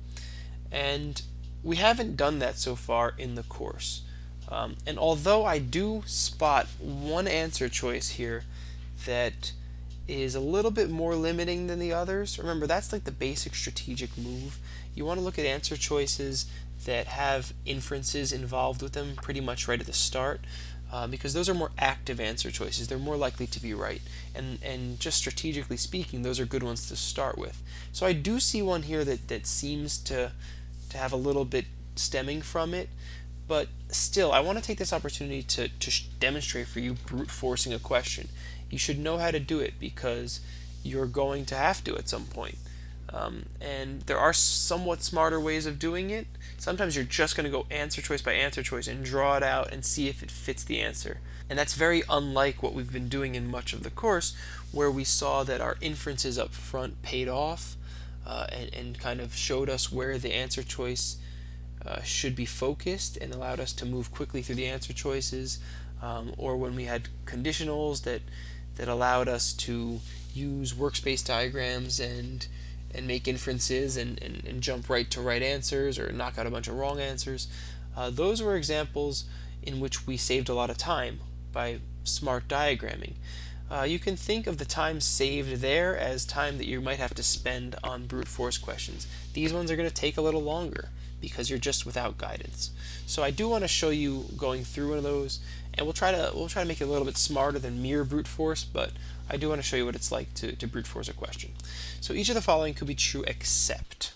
And we haven't done that so far in the course. And although I do spot one answer choice here that is a little bit more limiting than the others, remember that's like the basic strategic move. You want to look at answer choices that have inferences involved with them pretty much right at the start, because those are more active answer choices. They're more likely to be right. And just strategically speaking, those are good ones to start with. So I do see one here that seems to have a little bit stemming from it, but still, I want to take this opportunity to demonstrate for you brute forcing a question. You should know how to do it because you're going to have to at some point. And there are somewhat smarter ways of doing it. Sometimes you're just going to go answer choice by answer choice and draw it out and see if it fits the answer. And that's very unlike what we've been doing in much of the course, where we saw that our inferences up front paid off and kind of showed us where the answer choice should be focused and allowed us to move quickly through the answer choices, or when we had conditionals that allowed us to use workspace diagrams and make inferences and jump right to right answers or knock out a bunch of wrong answers. Those were examples in which we saved a lot of time by smart diagramming. You can think of the time saved there as time that you might have to spend on brute force questions. These ones are going to take a little longer because you're just without guidance. So I do want to show you going through one of those, and we'll try to make it a little bit smarter than mere brute force, but I do want to show you what it's like to brute force a question. So each of the following could be true except.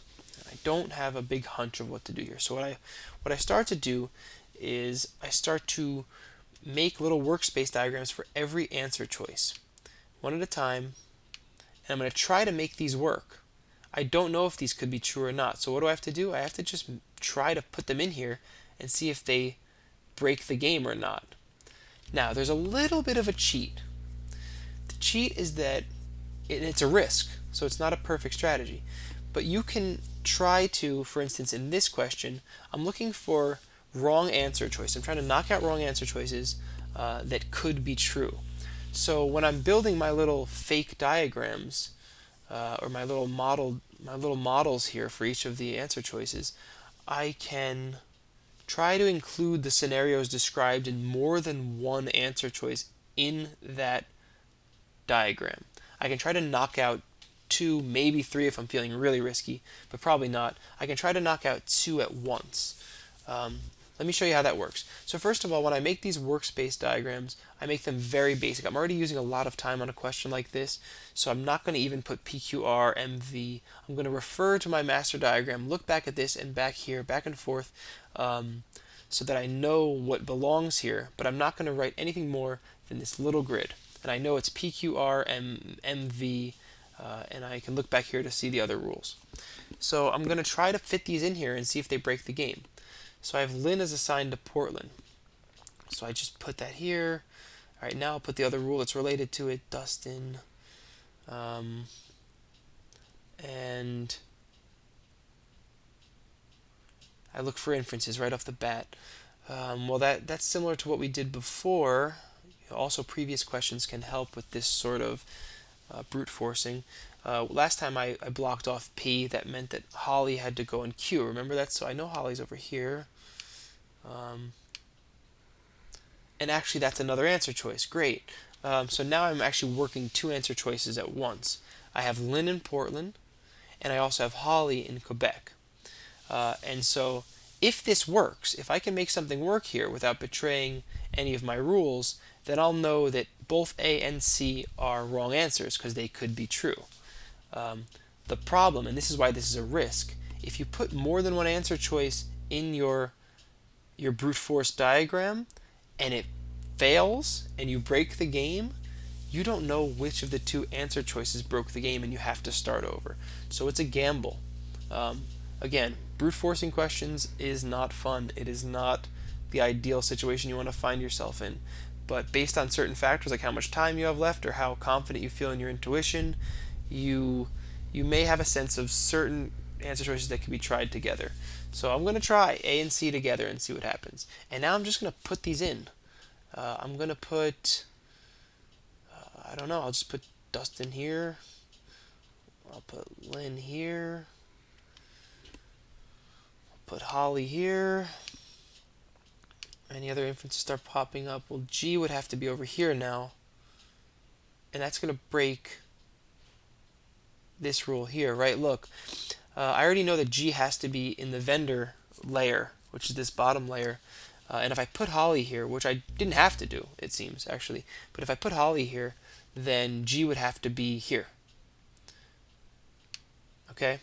I don't have a big hunch of what to do here. So what I start to do is I start to make little workspace diagrams for every answer choice, one at a time, and I'm going to try to make these work. I don't know if these could be true or not, so what do I have to do? I have to just try to put them in here and see if they break the game or not. Now, there's a little bit of a cheat. The cheat is that it's a risk, so it's not a perfect strategy. But you can try to, for instance, in this question, I'm looking for wrong answer choice. I'm trying to knock out wrong answer choices that could be true. So when I'm building my little fake diagrams, or my little models here for each of the answer choices, I can try to include the scenarios described in more than one answer choice in that diagram. I can try to knock out 2, maybe 3 if I'm feeling really risky, but probably not. I can try to knock out 2 at once. Let me show you how that works. So first of all, when I make these workspace diagrams, I make them very basic. I'm already using a lot of time on a question like this, so I'm not going to even put PQR, MV. I'm going to refer to my master diagram, look back at this and back here, back and forth, so that I know what belongs here, but I'm not going to write anything more than this little grid. And I know it's PQR, MV, and I can look back here to see the other rules. So I'm going to try to fit these in here and see if they break the game. So I have Lynn as assigned to Portland. So I just put that here. All right, now I'll put the other rule that's related to it, Dustin. Um, and I look for inferences right off the bat. Well, that's similar to what we did before. Also, previous questions can help with this sort of brute forcing. Last time I blocked off P, that meant that Holly had to go in Q. Remember that? So I know Holly's over here. And actually, that's another answer choice. Great. So now I'm actually working two answer choices at once. I have Lynn in Portland, and I also have Holly in Quebec. And so if this works, if I can make something work here without betraying any of my rules, then I'll know that both A and C are wrong answers because they could be true. The problem, and this is why this is a risk, if you put more than one answer choice in your brute force diagram and it fails and you break the game, you don't know which of the two answer choices broke the game and you have to start over. So it's a gamble. Again, brute forcing questions is not fun. It is not the ideal situation you want to find yourself in. But based on certain factors like how much time you have left or how confident you feel in your intuition, you may have a sense of certain answer choices that can be tried together. So I'm going to try A and C together and see what happens. And now I'm just going to put these in. I'm going to put, I don't know, I'll just put Dustin here. I'll put Lynn here. I'll put Holly here. Any other inferences start popping up? Well, G would have to be over here now. And that's going to break this rule here, right? Look, I already know that G has to be in the vendor layer, which is this bottom layer. And if I put Holly here, which I didn't have to do, it seems, actually, but if I put Holly here, then G would have to be here. Okay?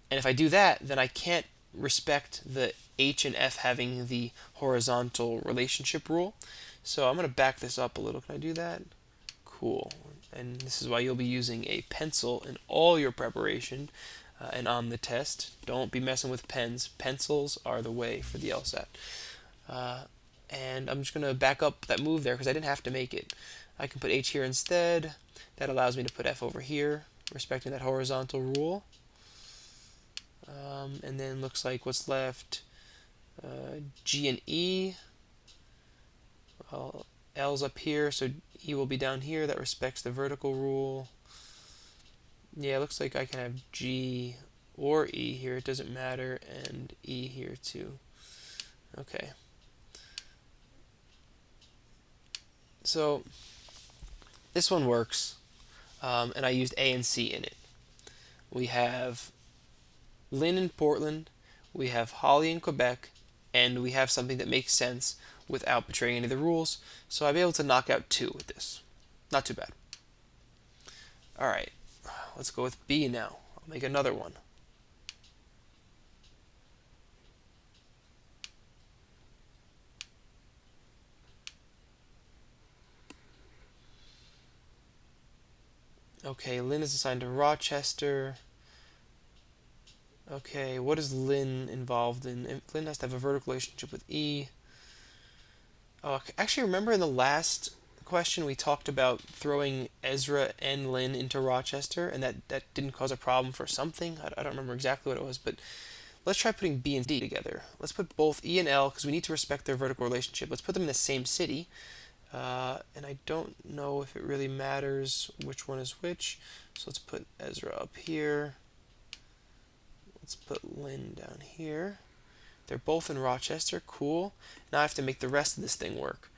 And if I do that, then I can't respect the H and F having the horizontal relationship rule. So I'm going to back this up a little. Can I do that? Cool. And this is why you'll be using a pencil in all your preparation and on the test. Don't be messing with pens. Pencils are the way for the LSAT. And I'm just going to back up that move there because I didn't have to make it. I can put H here instead. That allows me to put F over here, respecting that horizontal rule. And then looks like what's left, G and E. Well, L's up here, so E will be down here. That respects the vertical rule. Yeah, it looks like I can have G or E here. It doesn't matter, and E here too. Okay. So this one works, and I used A and C in it. We have Lynn in Portland, we have Holly in Quebec, and we have something that makes sense without betraying any of the rules. So I'll be able to knock out 2 with this. Not too bad. Alright, let's go with B now. I'll make another one. Okay, Lynn is assigned to Rochester. Okay, what is Lynn involved in? Lynn has to have a vertical relationship with E. Oh, actually, remember in the last question we talked about throwing Ezra and Lynn into Rochester, and that didn't cause a problem for something? I don't remember exactly what it was, but let's try putting B and D together. Let's put both E and L, because we need to respect their vertical relationship. Let's put them in the same city. And I don't know if it really matters which one is which. So let's put Ezra up here. Let's put Lynn down here. They're both in Rochester. Cool. Now I have to make the rest of this thing work.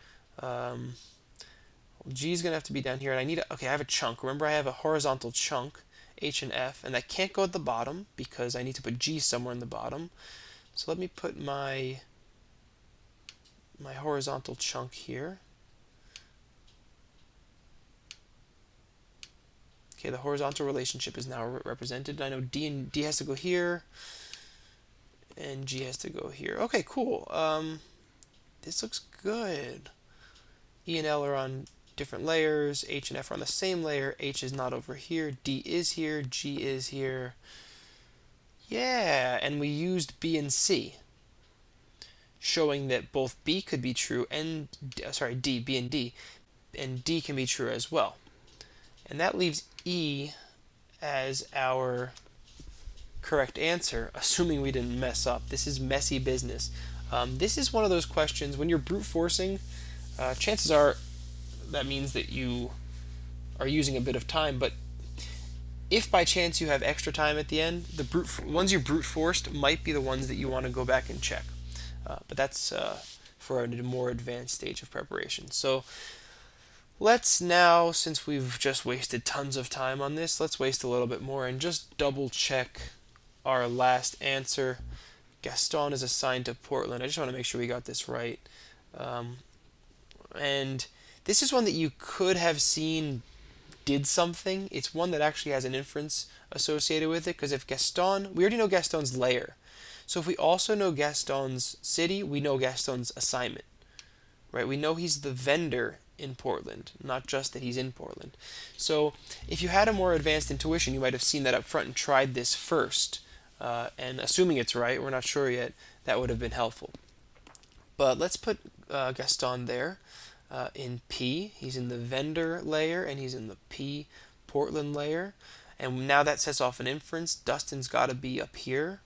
G is going to have to be down here. And I need okay, I have a chunk. Remember, I have a horizontal chunk, H and F. And that can't go at the bottom because I need to put G somewhere in the bottom. So let me put my horizontal chunk here. Okay, the horizontal relationship is now represented. I know D has to go here, and G has to go here. Okay, cool. This looks good. E and L are on different layers. H and F are on the same layer. H is not over here. D is here. G is here. Yeah, and we used B and C, showing that both B could be true and B and D can be true as well. And that leaves E as our correct answer, assuming we didn't mess up. This is messy business. This is one of those questions, when you're brute forcing, chances are that means that you are using a bit of time, but if by chance you have extra time at the end, the ones you brute forced might be the ones that you want to go back and check. But that's for a more advanced stage of preparation. So let's now, since we've just wasted tons of time on this, let's waste a little bit more and just double check our last answer. Gaston is assigned to Portland. I just want to make sure we got this right. And this is one that you could have seen did something. It's one that actually has an inference associated with it, because if Gaston, we already know Gaston's layer. So if we also know Gaston's city, we know Gaston's assignment, right? We know he's the vendor in Portland, not just that he's in Portland. So if you had a more advanced intuition, you might have seen that up front and tried this first. And assuming it's right, we're not sure yet, that would have been helpful. But let's put Gaston there in P. He's in the vendor layer, and he's in the P Portland layer. And now that sets off an inference. Dustin's got to be up here.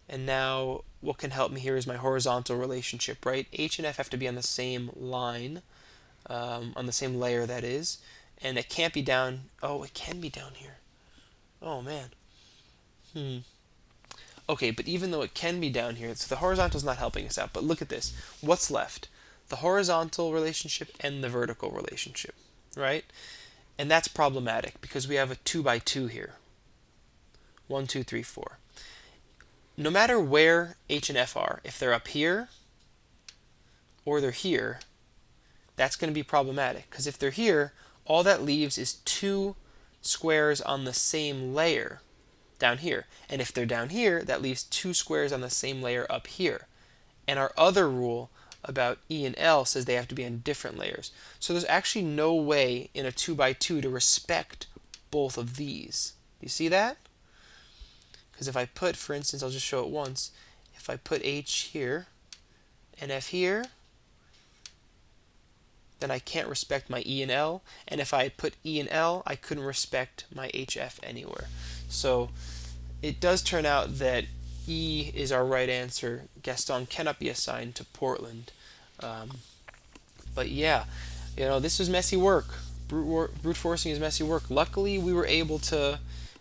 And now what can help me here is my horizontal relationship, right? H and F have to be on the same line, on the same layer, that is. And it can't be down. Oh, it can be down here. Oh, man. Okay, but even though it can be down here, so the horizontal is not helping us out. But look at this. What's left? The horizontal relationship and the vertical relationship, right? And that's problematic because we have a 2 by 2 here. 1, 2, 3, 4. No matter where H and F are, if they're up here or they're here, that's going to be problematic. Because if they're here, all that leaves is 2 squares on the same layer down here. And if they're down here, that leaves 2 squares on the same layer up here. And our other rule about E and L says they have to be on different layers. So there's actually no way in a 2 by 2 to respect both of these. You see that? Because if I put, for instance, I'll just show it once. If I put H here and F here, then I can't respect my E and L. And if I put E and L, I couldn't respect my HF anywhere. So it does turn out that E is our right answer. Gaston cannot be assigned to Portland. But yeah, this is messy work. Brute forcing is messy work. Luckily, we were able to,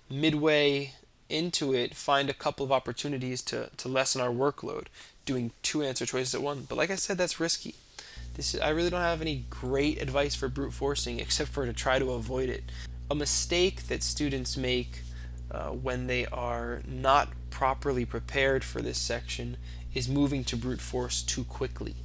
midway into it, find a couple of opportunities to lessen our workload, doing 2 answer choices at once. But like I said, that's risky. I really don't have any great advice for brute forcing except for to try to avoid it. A mistake that students make when they are not properly prepared for this section is moving to brute force too quickly.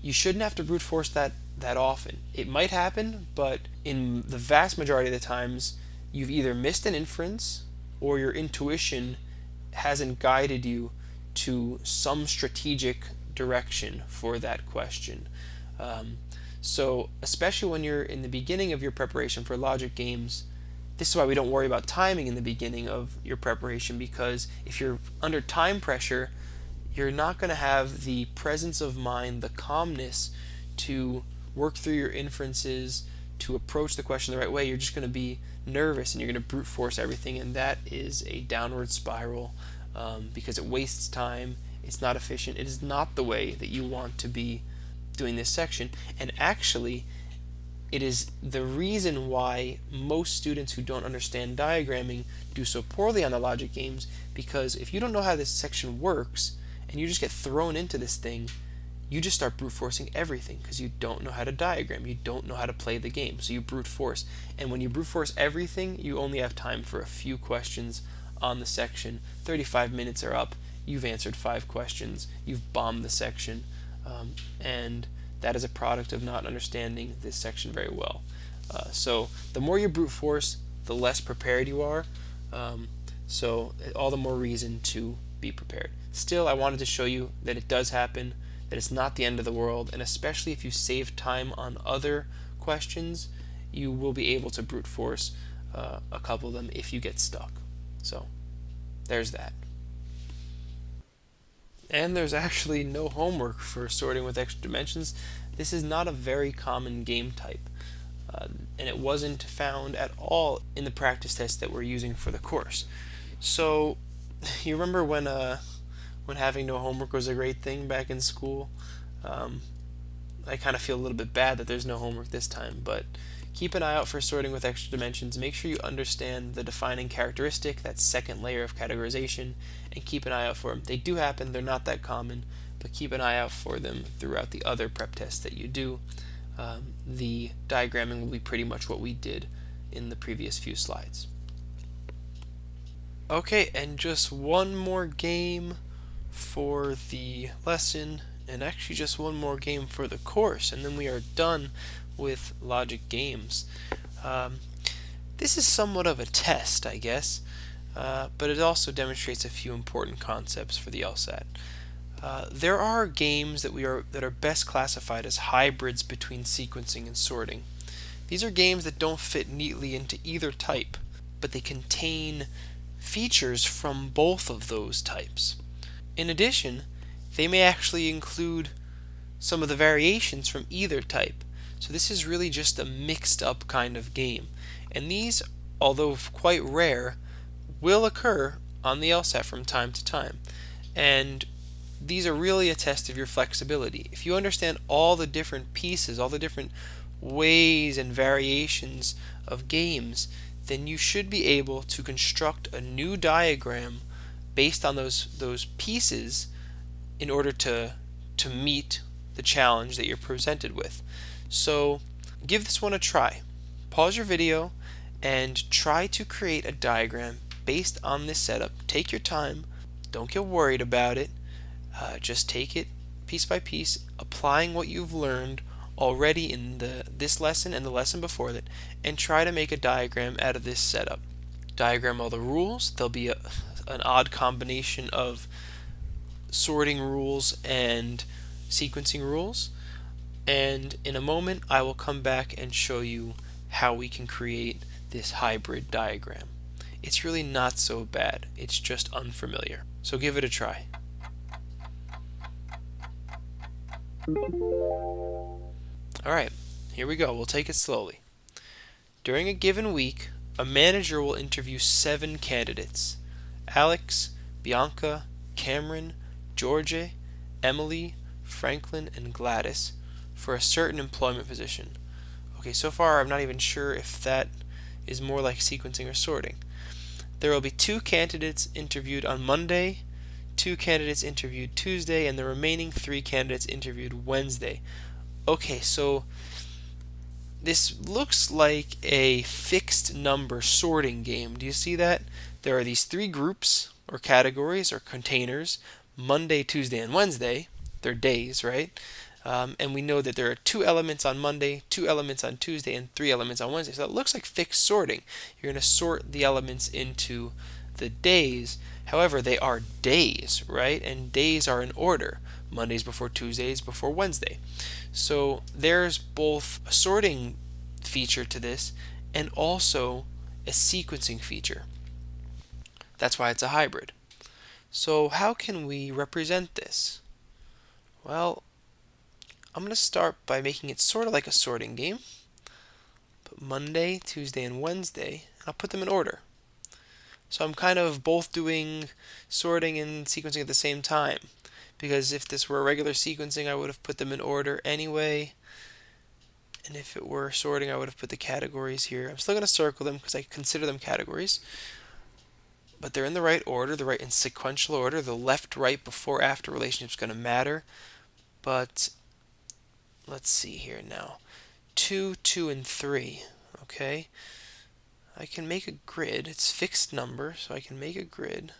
You shouldn't have to brute force that often. It might happen, but in the vast majority of the times, you've either missed an inference or your intuition hasn't guided you to some strategic direction for that question. So especially when you're in the beginning of your preparation for logic games, this is why we don't worry about timing in the beginning of your preparation, because if you're under time pressure, you're not going to have the presence of mind, the calmness to work through your inferences, to approach the question the right way. You're just going to be nervous and you're going to brute force everything, and that is a downward spiral because it wastes time. It's not efficient. It is not the way that you want to be doing this section. And actually, it is the reason why most students who don't understand diagramming do so poorly on the logic games, because if you don't know how this section works and you just get thrown into this thing, you just start brute forcing everything because you don't know how to diagram. You don't know how to play the game. So you brute force. And when you brute force everything, you only have time for a few questions on the section. 35 minutes are up. You've answered 5 questions. You've bombed the section. And that is a product of not understanding this section very well. So the more you brute force, the less prepared you are. So all the more reason to be prepared. Still, I wanted to show you that it does happen, that it's not the end of the world, and especially if you save time on other questions, you will be able to brute force a couple of them if you get stuck. So there's that. And there's actually no homework for sorting with extra dimensions. This is not a very common game type, and it wasn't found at all in the practice test that we're using for the course. So, you remember when having no homework was a great thing back in school? Um, I kind of feel a little bit bad that there's no homework this time, but keep an eye out for sorting with extra dimensions. Make sure you understand the defining characteristic, that second layer of categorization, and keep an eye out for them. They do happen, they're not that common, but keep an eye out for them throughout the other prep tests that you do. The diagramming will be pretty much what we did in the previous few slides. Okay, and just one more game for the lesson, and actually just one more game for the course, and then we are done with logic games. This is somewhat of a test, I guess, but it also demonstrates a few important concepts for the LSAT. There are games that are best classified as hybrids between sequencing and sorting. These are games that don't fit neatly into either type, but they contain features from both of those types. In addition, they may actually include some of the variations from either type. So this is really just a mixed up kind of game. And these, although quite rare, will occur on the LSAT from time to time. And these are really a test of your flexibility. If you understand all the different pieces, all the different ways and variations of games, then you should be able to construct a new diagram based on those pieces in order to meet the challenge that you're presented with. So give this one a try. Pause your video and try to create a diagram based on this setup. Take your time. Don't get worried about it. Just take it piece by piece, applying what you've learned already in this lesson and the lesson before that, and try to make a diagram out of this setup. Diagram all the rules. There'll be an odd combination of sorting rules and sequencing rules, and in a moment I will come back and show you how we can create this hybrid diagram. It's really not so bad, it's just unfamiliar. So give it a try. Alright, here we go. We'll take it slowly. During a given week, a manager will interview 7 candidates: Alex, Bianca, Cameron, George, Emily, Franklin, and Gladys for a certain employment position. Okay, so far I'm not even sure if that is more like sequencing or sorting. There will be 2 candidates interviewed on Monday, 2 candidates interviewed Tuesday, and the remaining 3 candidates interviewed Wednesday. Okay, so this looks like a fixed number sorting game. Do you see that? There are these 3 groups or categories or containers: Monday, Tuesday, and Wednesday. They're days, right? And we know that there are 2 elements on Monday, 2 elements on Tuesday, and 3 elements on Wednesday. So it looks like fixed sorting. You're going to sort the elements into the days. However, they are days, right? And days are in order. Mondays before Tuesdays before Wednesday. So there's both a sorting feature to this and also a sequencing feature. That's why it's a hybrid. So how can we represent this? Well, I'm going to start by making it sort of like a sorting game. Put Monday, Tuesday, and Wednesday. I'll put them in order. So I'm kind of both doing sorting and sequencing at the same time, because if this were a regular sequencing, I would have put them in order anyway, and if it were sorting, I would have put the categories here. I'm still going to circle them because I consider them categories, but they're in the right order, they're right in sequential order. The left, right, before, after relationship is going to matter, but let's see here now. 2, 2, and 3, okay? I can make a grid. It's fixed number, so I can make a grid.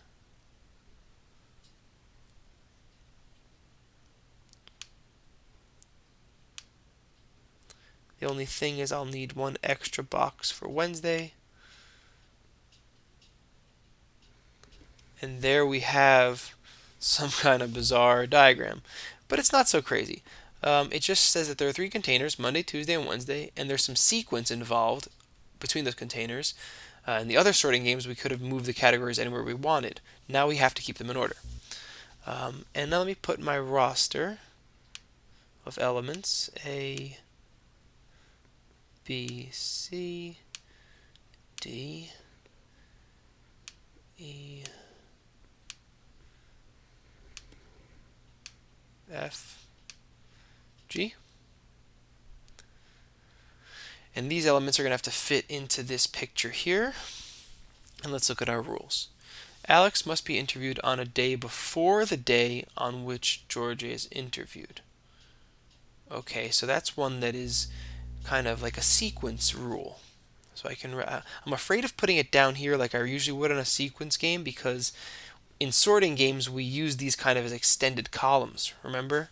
The only thing is I'll need 1 extra box for Wednesday. And there we have some kind of bizarre diagram. But it's not so crazy. It just says that there are 3 containers, Monday, Tuesday, and Wednesday, and there's some sequence involved between those containers. In the other sorting games, we could have moved the categories anywhere we wanted. Now we have to keep them in order. And now let me put my roster of elements A, B, C, D, E, F, G. And these elements are going to have to fit into this picture here. And let's look at our rules. Alex must be interviewed on a day before the day on which Georgia is interviewed. Okay, so that's one that is kind of like a sequence rule. So I'm afraid of putting it down here like I usually would in a sequence game, because in sorting games we use these kind of as extended columns, remember?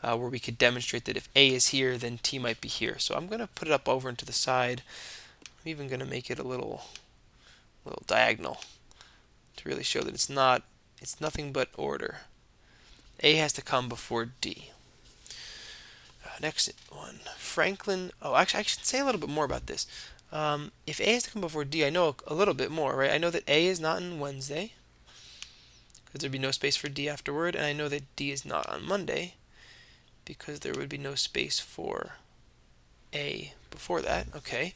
Where we could demonstrate that if A is here, then T might be here. So I'm going to put it up over and to the side. I'm even going to make it a little diagonal to really show that it's nothing but order. A has to come before D. Next one, Franklin. Oh, actually, I should say a little bit more about this. If A has to come before D, I know a little bit more, right? I know that A is not on Wednesday, because there'd be no space for D afterward, and I know that D is not on Monday, because there would be no space for A before that. Okay.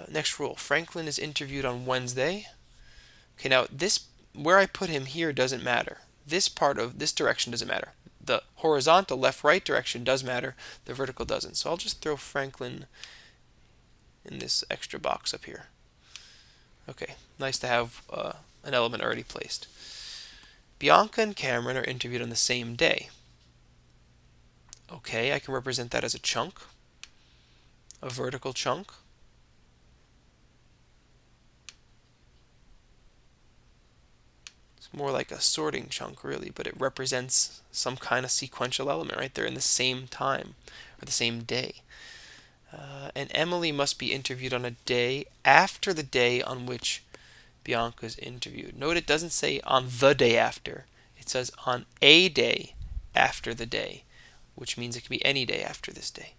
Next rule, Franklin is interviewed on Wednesday. Okay, now this, where I put him here doesn't matter. This part of this direction doesn't matter. The horizontal left-right direction does matter. The vertical doesn't. So I'll just throw Franklin in this extra box up here. Okay, nice to have an element already placed. Bianca and Cameron are interviewed on the same day. Okay, I can represent that as a chunk, a vertical chunk. More like a sorting chunk, really, but it represents some kind of sequential element, right? They're in the same time or the same day. And Emily must be interviewed on a day after the day on which Bianca's interviewed. Note it doesn't say on the day after. It says on a day after the day, which means it can be any day after this day.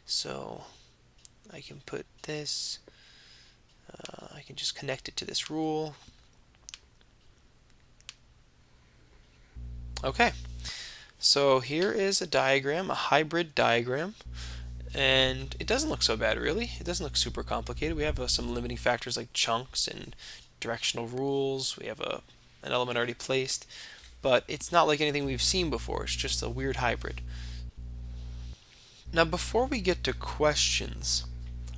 So I can put this, I can just connect it to this rule. Okay, so here is a diagram, a hybrid diagram, and it doesn't look so bad, really. It doesn't look super complicated. We have some limiting factors like chunks and directional rules. We have an element already placed, but it's not like anything we've seen before. It's just a weird hybrid. Now, before we get to questions,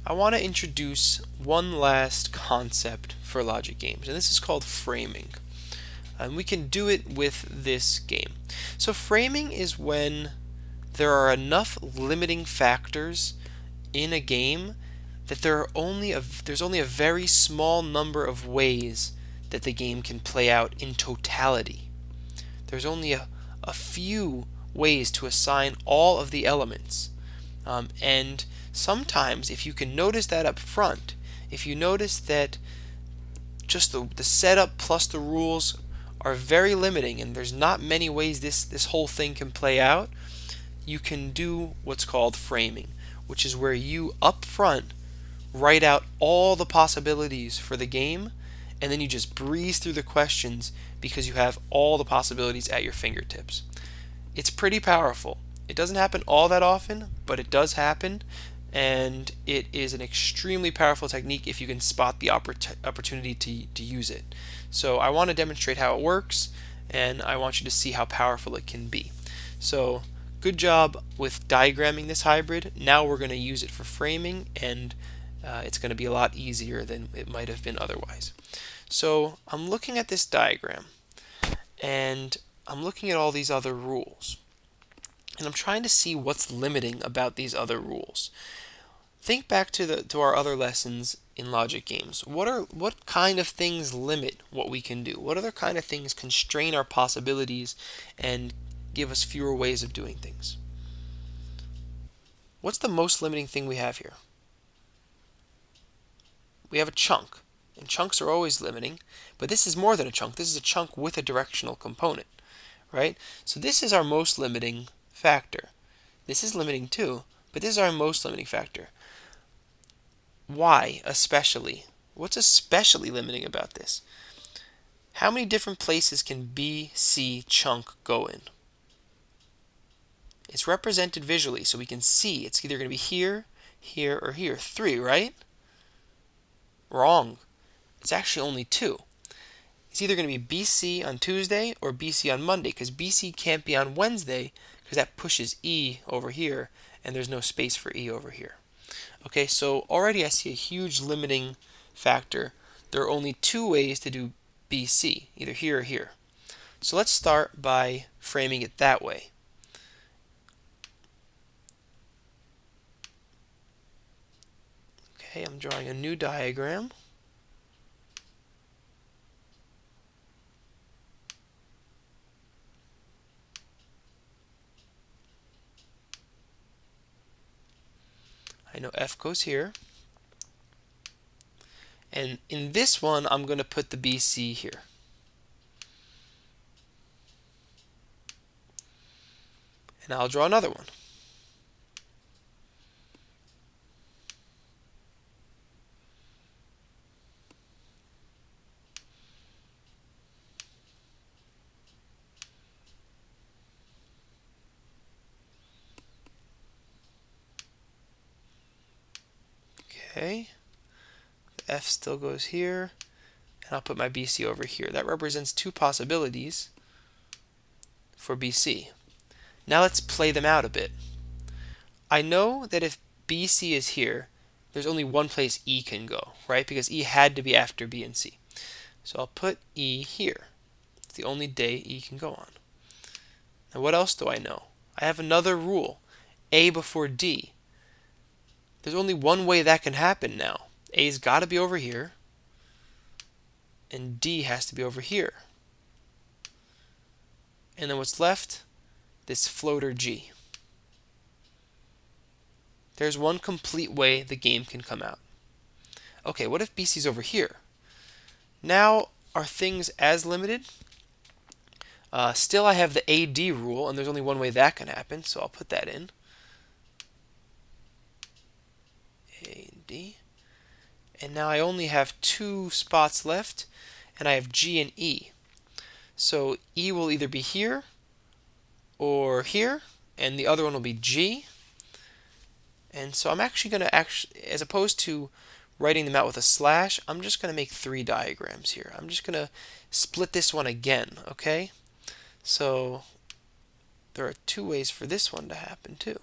I want to introduce one last concept for logic games, and this is called framing. And we can do it with this game. So framing is when there are enough limiting factors in a game that there's only a very small number of ways that the game can play out in totality. There's only a few ways to assign all of the elements. And sometimes, if you can notice that up front, if you notice that just the setup plus the rules are very limiting and there's not many ways this whole thing can play out, you can do what's called framing, which is where you up front write out all the possibilities for the game, and then you just breeze through the questions because you have all the possibilities at your fingertips. It's pretty powerful. It doesn't happen all that often, but it does happen, and it is an extremely powerful technique if you can spot the opportunity to use it. So I want to demonstrate how it works, and I want you to see how powerful it can be. So good job with diagramming this hybrid. Now we're going to use it for framing, and it's going to be a lot easier than it might have been otherwise. So I'm looking at this diagram, and I'm looking at all these other rules, and I'm trying to see what's limiting about these other rules. Think back to our other lessons in logic games. What kind of things limit what we can do? What other kind of things constrain our possibilities and give us fewer ways of doing things? What's the most limiting thing we have here? We have a chunk, and chunks are always limiting, but this is more than a chunk. This is a chunk with a directional component, right? So this is our most limiting factor. This is limiting too, but this is our most limiting factor. Why especially? What's especially limiting about this? How many different places can BC chunk go in? It's represented visually, so we can see it's either going to be here, here, or here. 3, right? Wrong. It's actually only 2. It's either going to be BC on Tuesday or BC on Monday, because BC can't be on Wednesday because that pushes E over here, and there's no space for E over here. Okay, so already I see a huge limiting factor. There are only 2 ways to do BC, either here or here. So let's start by framing it that way. Okay, I'm drawing a new diagram. I know F goes here. And in this one, I'm going to put the BC here. And I'll draw another one. Okay, the F still goes here, and I'll put my BC over here. That represents 2 possibilities for BC. Now let's play them out a bit. I know that if BC is here, there's only one place E can go, right? Because E had to be after B and C. So I'll put E here. It's the only day E can go on. Now what else do I know? I have another rule, A before D. There's only one way that can happen now. A's got to be over here, and D has to be over here. And then what's left? This floater G. There's one complete way the game can come out. Okay, what if BC's over here? Now, are things as limited? Still, I have the AD rule, and there's only one way that can happen, so I'll put that in. AD. And now I only have 2 spots left, and I have G and E. So E will either be here or here, and the other one will be G. And so I'm actually going to, as opposed to writing them out with a slash, I'm just going to make 3 diagrams here. I'm just going to split this one again, okay? So there are 2 ways for this one to happen too.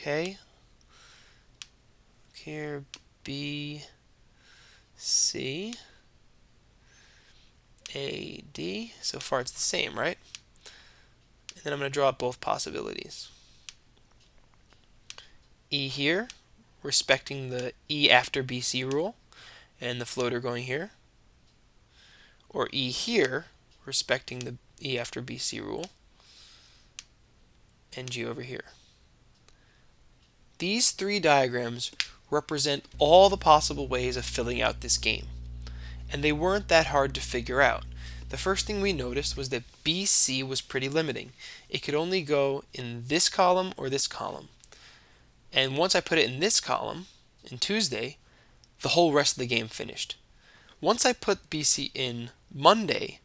Okay, here B, C, A, D. So far it's the same, right? And then I'm going to draw up both possibilities. E here, respecting the E after BC rule, and the floater going here. Or E here, respecting the E after BC rule, and G over here. These 3 diagrams represent all the possible ways of filling out this game, and they weren't that hard to figure out. The first thing we noticed was that BC was pretty limiting. It could only go in this column or this column. And once I put it in this column, in Tuesday, the whole rest of the game finished. Once I put BC in Monday,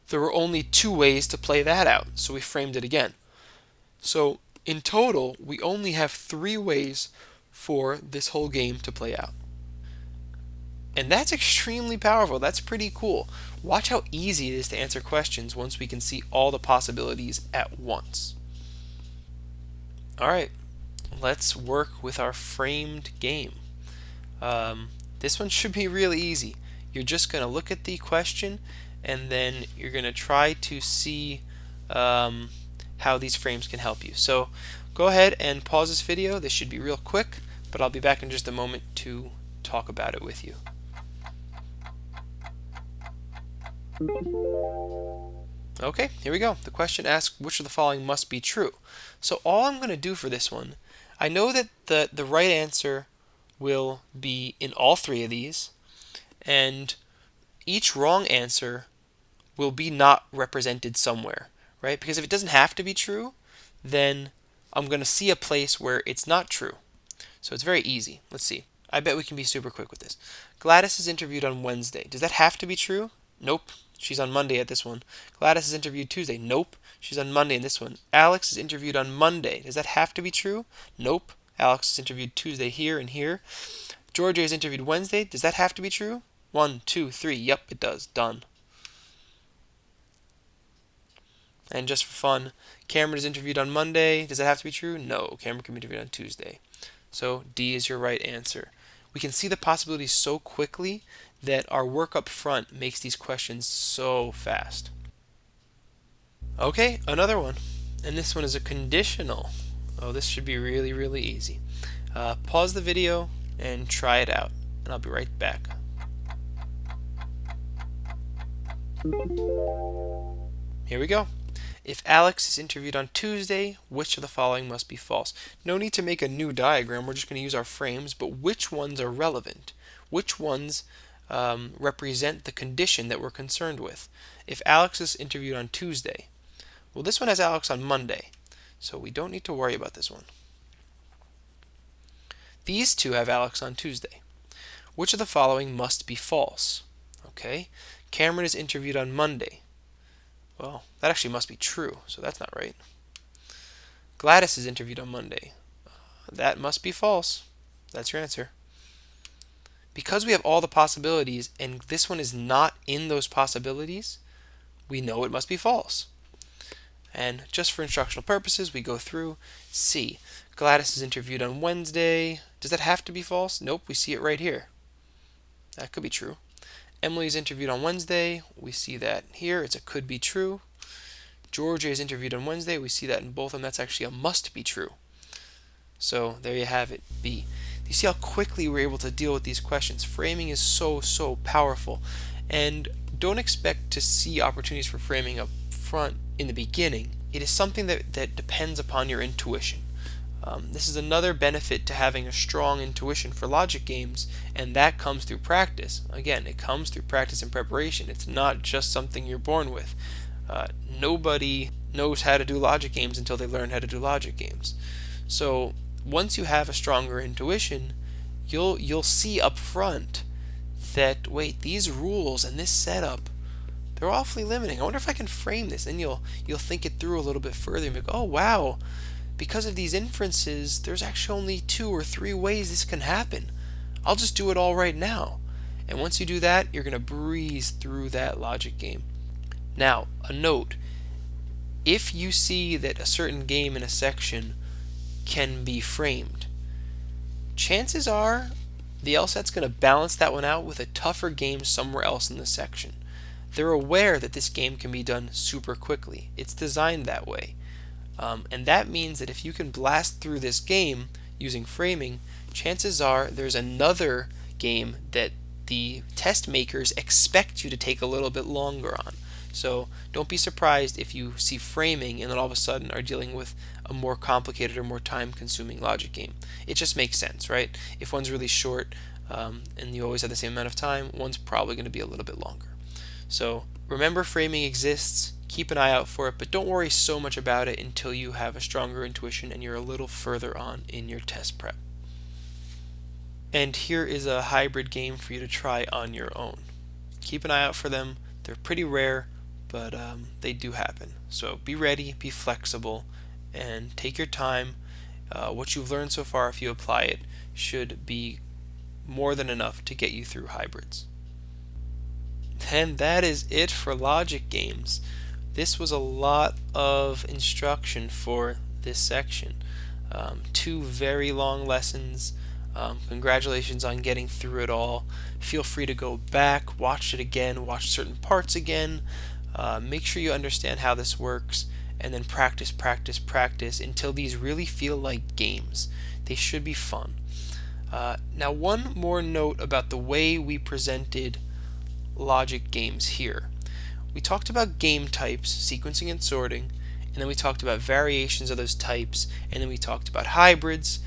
there were only 2 ways to play that out, so we framed it again. So in total, we only have 3 ways for this whole game to play out. And that's extremely powerful. That's pretty cool. Watch how easy it is to answer questions once we can see all the possibilities at once. All right, let's work with our framed game. This one should be really easy. You're just going to look at the question, and then you're going to try to see how these frames can help you. So go ahead and pause this video. This should be real quick, but I'll be back in just a moment to talk about it with you. Okay, here we go. The question asks which of the following must be true. So all I'm going to do for this one, I know that the right answer will be in all 3 of these, and each wrong answer will be not represented somewhere, right? Because if it doesn't have to be true, then I'm going to see a place where it's not true. So it's very easy. Let's see. I bet we can be super quick with this. Gladys is interviewed on Wednesday. Does that have to be true? Nope. She's on Monday at this one. Gladys is interviewed Tuesday. Nope. She's on Monday in this one. Alex is interviewed on Monday. Does that have to be true? Nope. Alex is interviewed Tuesday here and here. Georgia is interviewed Wednesday. Does that have to be true? 1, 2, 3. Yep, it does. Done. And just for fun, Cameron is interviewed on Monday. Does that have to be true? No. Cameron can be interviewed on Tuesday. So D is your right answer. We can see the possibilities so quickly that our work up front makes these questions so fast. Okay, another one. And this one is a conditional. Oh, this should be really, really easy. Pause the video and try it out. And I'll be right back. Here we go. If Alex is interviewed on Tuesday, which of the following must be false? No need to make a new diagram. We're just going to use our frames, but which ones are relevant? Which ones represent the condition that we're concerned with? If Alex is interviewed on Tuesday, well, this one has Alex on Monday, so we don't need to worry about this one. These two have Alex on Tuesday. Which of the following must be false? Okay, Cameron is interviewed on Monday. Well, that actually must be true, so that's not right. Gladys is interviewed on Monday. That must be false. That's your answer. Because we have all the possibilities, and this one is not in those possibilities, we know it must be false. And just for instructional purposes, we go through. C. Gladys is interviewed on Wednesday. Does that have to be false? Nope, we see it right here. That could be true. Emily is interviewed on Wednesday. We see that here. It's a could be true. Georgia is interviewed on Wednesday. We see that in both of them. That's actually a must be true. So there you have it, B. You see how quickly we're able to deal with these questions. Framing is so powerful. And don't expect to see opportunities for framing up front in the beginning. It is something that depends upon your intuition. This is another benefit to having a strong intuition for logic games, and that comes through practice. Again, it comes through practice and preparation. It's not just something you're born with. Nobody knows how to do logic games until they learn how to do logic games. So once you have a stronger intuition, you'll see up front that, wait, these rules and this setup, they're awfully limiting. I wonder if I can frame this. And you'll think it through a little bit further and be like, oh wow, because of these inferences, there's actually only 2 or 3 ways this can happen. I'll just do it all right now. And once you do that, you're going to breeze through that logic game. Now, a note. If you see that a certain game in a section can be framed, chances are the LSAT's going to balance that one out with a tougher game somewhere else in the section. They're aware that this game can be done super quickly. It's designed that way. And that means that if you can blast through this game using framing, chances are there's another game that the test makers expect you to take a little bit longer on. So don't be surprised if you see framing and then all of a sudden are dealing with a more complicated or more time-consuming logic game. It just makes sense, right? If one's really short and you always have the same amount of time, one's probably going to be a little bit longer. So remember, framing exists. Keep an eye out for it, but don't worry so much about it until you have a stronger intuition and you're a little further on in your test prep. And here is a hybrid game for you to try on your own. Keep an eye out for them. They're pretty rare, but they do happen. So be ready, be flexible, and take your time. What you've learned so far, if you apply it, should be more than enough to get you through hybrids. And that is it for logic games. This was a lot of instruction for this section. 2 very long lessons. Congratulations on getting through it all. Feel free to go back, watch it again, watch certain parts again. Make sure you understand how this works, and then practice until these really feel like games. They should be fun. Now, one more note about the way we presented logic games here. We talked about game types, sequencing and sorting, and then we talked about variations of those types, and then we talked about hybrids.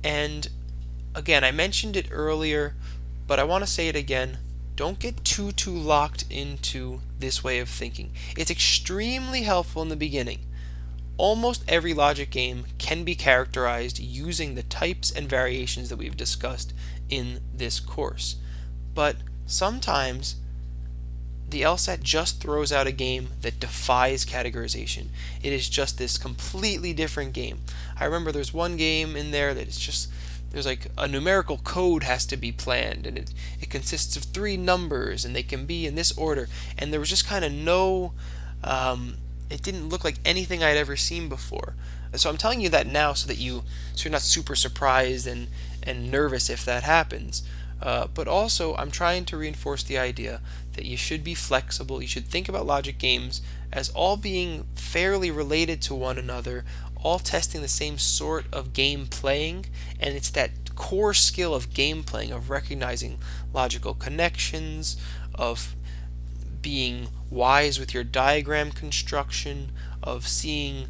And again, I mentioned it earlier, but I want to say it again. don't get too locked into this way of thinking. It's extremely helpful in the beginning. Almost every logic game can be characterized using the types and variations that we've discussed in this course. But sometimes the LSAT just throws out a game that defies categorization. It is just this completely different game. I remember there's one game in there that is just, there's like a numerical code has to be planned, and it consists of 3 numbers, and they can be in this order, and there was just kind of no, it didn't look like anything I'd ever seen before. So I'm telling you that now so you're not super surprised and nervous if that happens. But also, I'm trying to reinforce the idea that you should be flexible. You should think about logic games as all being fairly related to one another, all testing the same sort of game playing, and it's that core skill of game playing, of recognizing logical connections, of being wise with your diagram construction, of seeing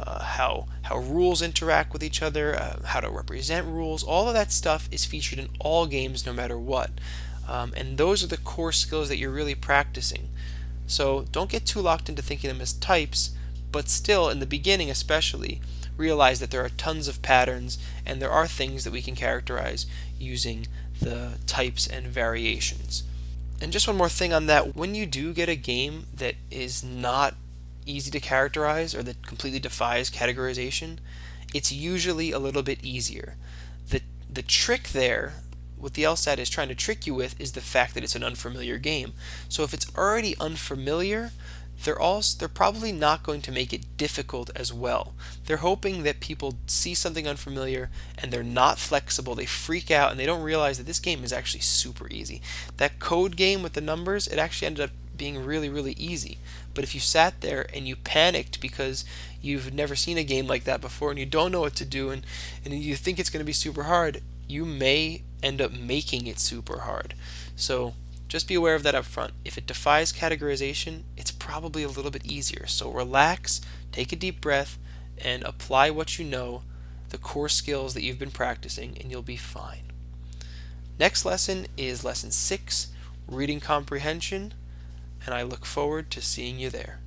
how rules interact with each other, how to represent rules. All of that stuff is featured in all games no matter what. And those are the core skills that you're really practicing. So don't get too locked into thinking them as types, but still, in the beginning especially, realize that there are tons of patterns and there are things that we can characterize using the types and variations. And just one more thing on that, when you do get a game that is not easy to characterize or that completely defies categorization, it's usually a little bit easier. The trick there, what the LSAT is trying to trick you with, is the fact that it's an unfamiliar game. So if it's already unfamiliar, they're probably not going to make it difficult as well. They're hoping that people see something unfamiliar and they're not flexible, they freak out, and they don't realize that this game is actually super easy. That code game with the numbers, it actually ended up being really easy. But if you sat there and you panicked because you've never seen a game like that before and you don't know what to do, and you think it's going to be super hard, you may end up making it super hard. So just be aware of that up front. If it defies categorization, it's probably a little bit easier. So relax, take a deep breath, and apply what you know, the core skills that you've been practicing, and you'll be fine. Next lesson is lesson 6, reading comprehension, and I look forward to seeing you there.